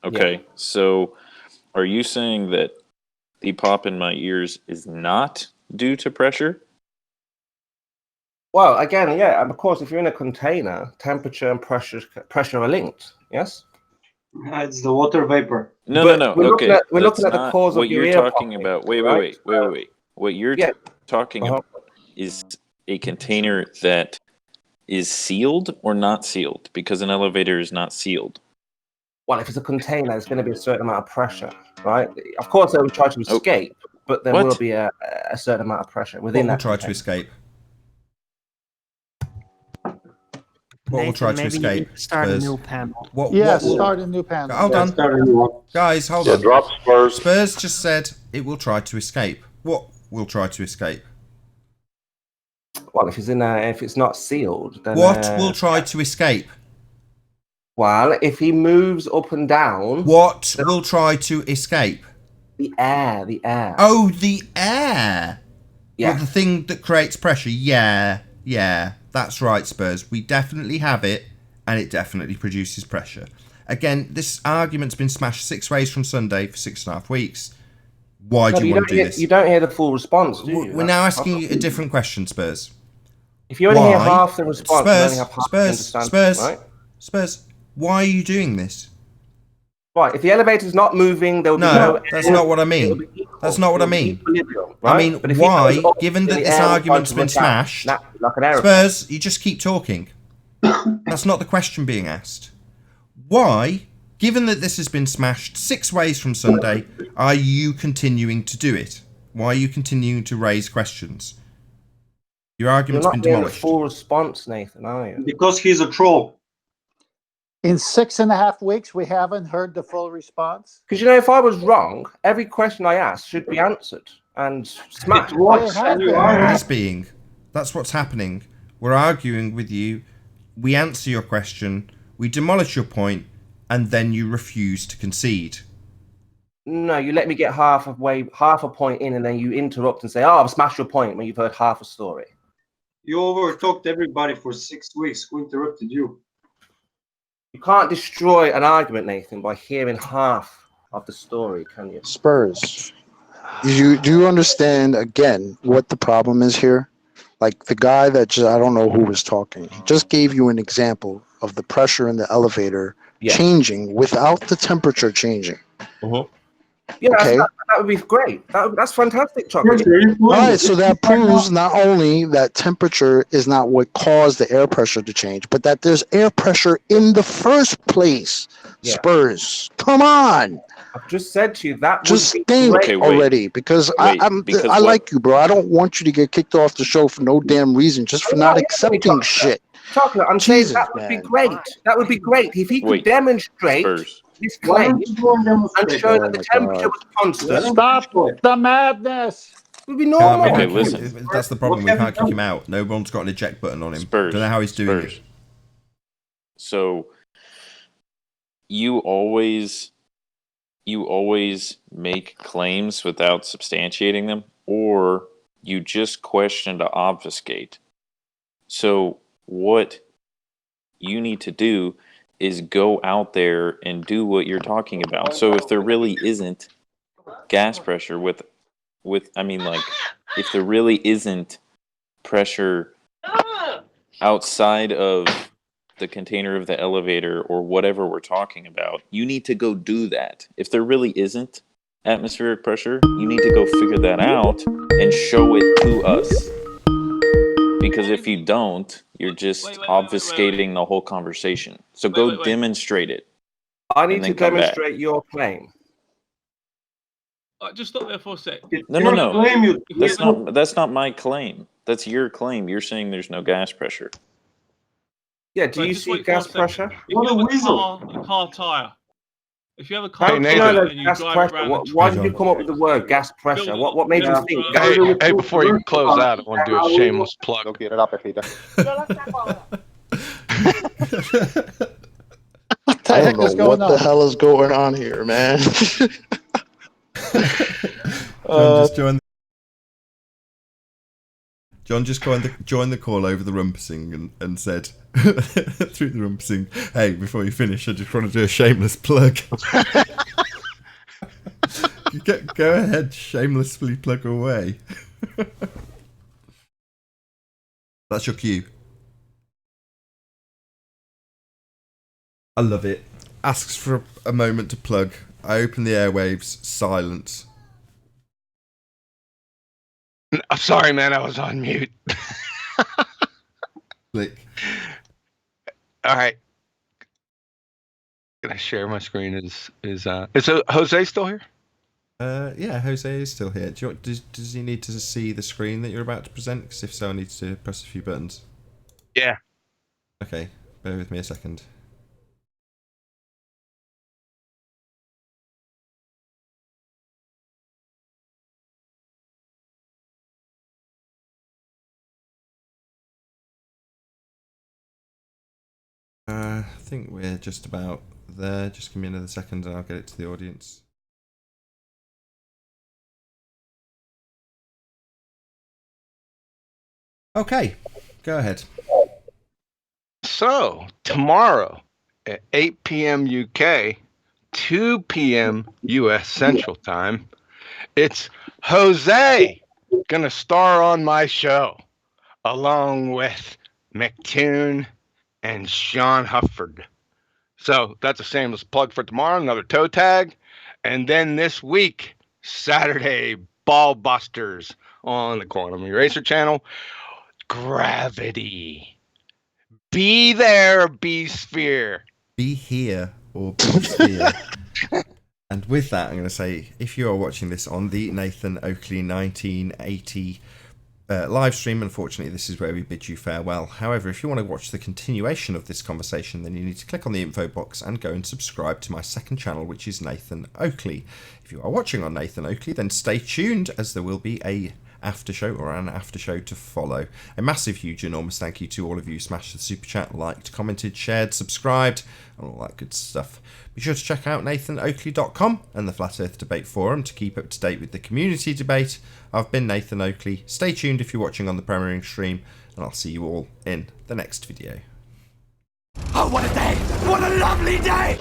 Okay, so are you saying that the pop in my ears is not due to pressure? Well, again, yeah, of course, if you're in a container, temperature and pressure are linked. Yes. It's the water vapor. No. We're Okay, looking at the not cause what of your you're ear talking popping, about. Wait. What you're talking about is a container that is sealed or not sealed, because an elevator is not sealed. Well, if it's a container, there's going to be a certain amount of pressure, right? Of course, they will try to escape, but there will be a certain amount of pressure within What will that try to container. escape? What will Nathan, try to maybe you escape? need to start a Spurs? new panel. What will... Start a new panel. Hold on. Start a new one. Guys, hold Yeah, on. drop Spurs. Spurs just said it will try to escape. What will try to escape? Well, if it's not sealed, then What will try to escape? Well, if he moves up and down, what will try to escape? The air. Oh, the air. Yeah. Well, the thing that creates pressure. Yeah, that's right, Spurs. We definitely have it, and it definitely produces pressure. Again, this argument's been smashed 6 ways from Sunday for 6.5 weeks. Why do you want to do this? You don't hear the full response, do you? We're now asking you a different question, Spurs. If you only hear half the response, you only have half the understanding, right? Spurs, why are you doing this? Right, if the elevator's not moving, there will be no... that's not what I mean. That's not what I mean. Right? I mean, But if he why, goes up, given then that the this air will argument's try to been rush out, smashed, like an aeroplane. Spurs, you just keep talking. That's not the question being asked. Why, given that this has been smashed 6 ways from Sunday, are you continuing to do it? Why are you continuing to raise questions? Your argument's been You're not demolished. getting the full response, Nathan, are you? Because he's a troll. In 6.5 weeks, we haven't heard the full response. Because, if I was wrong, every question I asked should be answered and smashed. It is being. That's what's happening. We're arguing with you. We answer your question. We demolish your point. And then you refuse to concede. No, you let me get half a point in, and then you interrupt and say, "Oh, I've smashed your point," when you've heard half a story. You overtalked everybody for 6 weeks. Who interrupted you? You can't destroy an argument, Nathan, by hearing half of the story, can you? Spurs, do you understand again what the problem is here? Like the guy that I don't know who was talking, he just gave you an example of the pressure in the elevator changing without the temperature changing. Yeah, okay. that would be great. That's fantastic, Chocolate. All right, so that proves not only that temperature is not what caused the air pressure to change, but that there's air pressure in the first place. Yeah. Spurs, come on. I've just said to you that Just would be think great. already, because I like you, bro. I don't want you to get kicked off the show for no damn reason, just for not accepting shit. Chocolate, I'm saying that would be great. That would be great if he could demonstrate this claim and show that the temperature was constant. Stop the madness. It would be normal. Okay, listen. That's the problem. We can't kick him out. No one's got an eject button on him. Spurs. Don't know how he's doing it. So you always make claims without substantiating them, or you just question to obfuscate. So what you need to do is go out there and do what you're talking about. So if there really isn't gas pressure if there really isn't pressure outside of the container of the elevator or whatever we're talking about, you need to go do that. If there really isn't atmospheric pressure, you need to go figure that out and show it to us. Because if you don't, you're just obfuscating the whole conversation. So go demonstrate it. I need to demonstrate your claim. Just stop there for a sec. No. That's not my claim. That's your claim. You're saying there's no gas pressure. Yeah, do you see gas pressure? If you have a car tire. If you have a car and you gas drive around... Why did you come up with the word gas pressure? What made you think gas pressure? Hey, before you close out, I want to do a shameless plug. the I heck don't is know what going the on? hell is going on here, man. John just joined the call over the rumpusing and said through the rumpusing, "Hey, before you finish, I just want to do a shameless plug." Go ahead, shamelessly plug away. That's your cue. I love it. Asks for a moment to plug. I open the airwaves. Silence. I'm sorry, man. I was on mute. Click. All right. Can I share my screen? Is Jose still here? Yeah, Jose is still here. Does he need to see the screen that you're about to present? Because if so, I need to press a few buttons. Yeah. Okay, bear with me a second. I think we're just about there. Just give me another second and I'll get it to the audience. Okay, go ahead. So, tomorrow at 8 p.m. UK, 2 p.m. US Central Time, it's Jose gonna star on my show along with McToon and Sean Hufford. So that's a shameless plug for tomorrow, another toe tag. And then this week, Saturday, Ball Busters on the Quantum Eraser channel. Gravity. Be there, be sphere. Be here or be sphere. And with that, I'm going to say, if you are watching this on the Nathan Oakley 1980 live stream, unfortunately, this is where we bid you farewell. However, if you want to watch the continuation of this conversation, then you need to click on the info box and go and subscribe to my second channel, which is Nathan Oakley. If you are watching on Nathan Oakley, then stay tuned, as there will be an after show to follow. A massive, huge, enormous thank you to all of you who smashed the super chat, liked, commented, shared, subscribed, and all that good stuff. Be sure to check out nathanoakley.com and the Flat Earth Debate Forum to keep up to date with the community debate. I've been Nathan Oakley. Stay tuned if you're watching on the premiering stream, and I'll see you all in the next video. Oh, what a day! What a lovely day!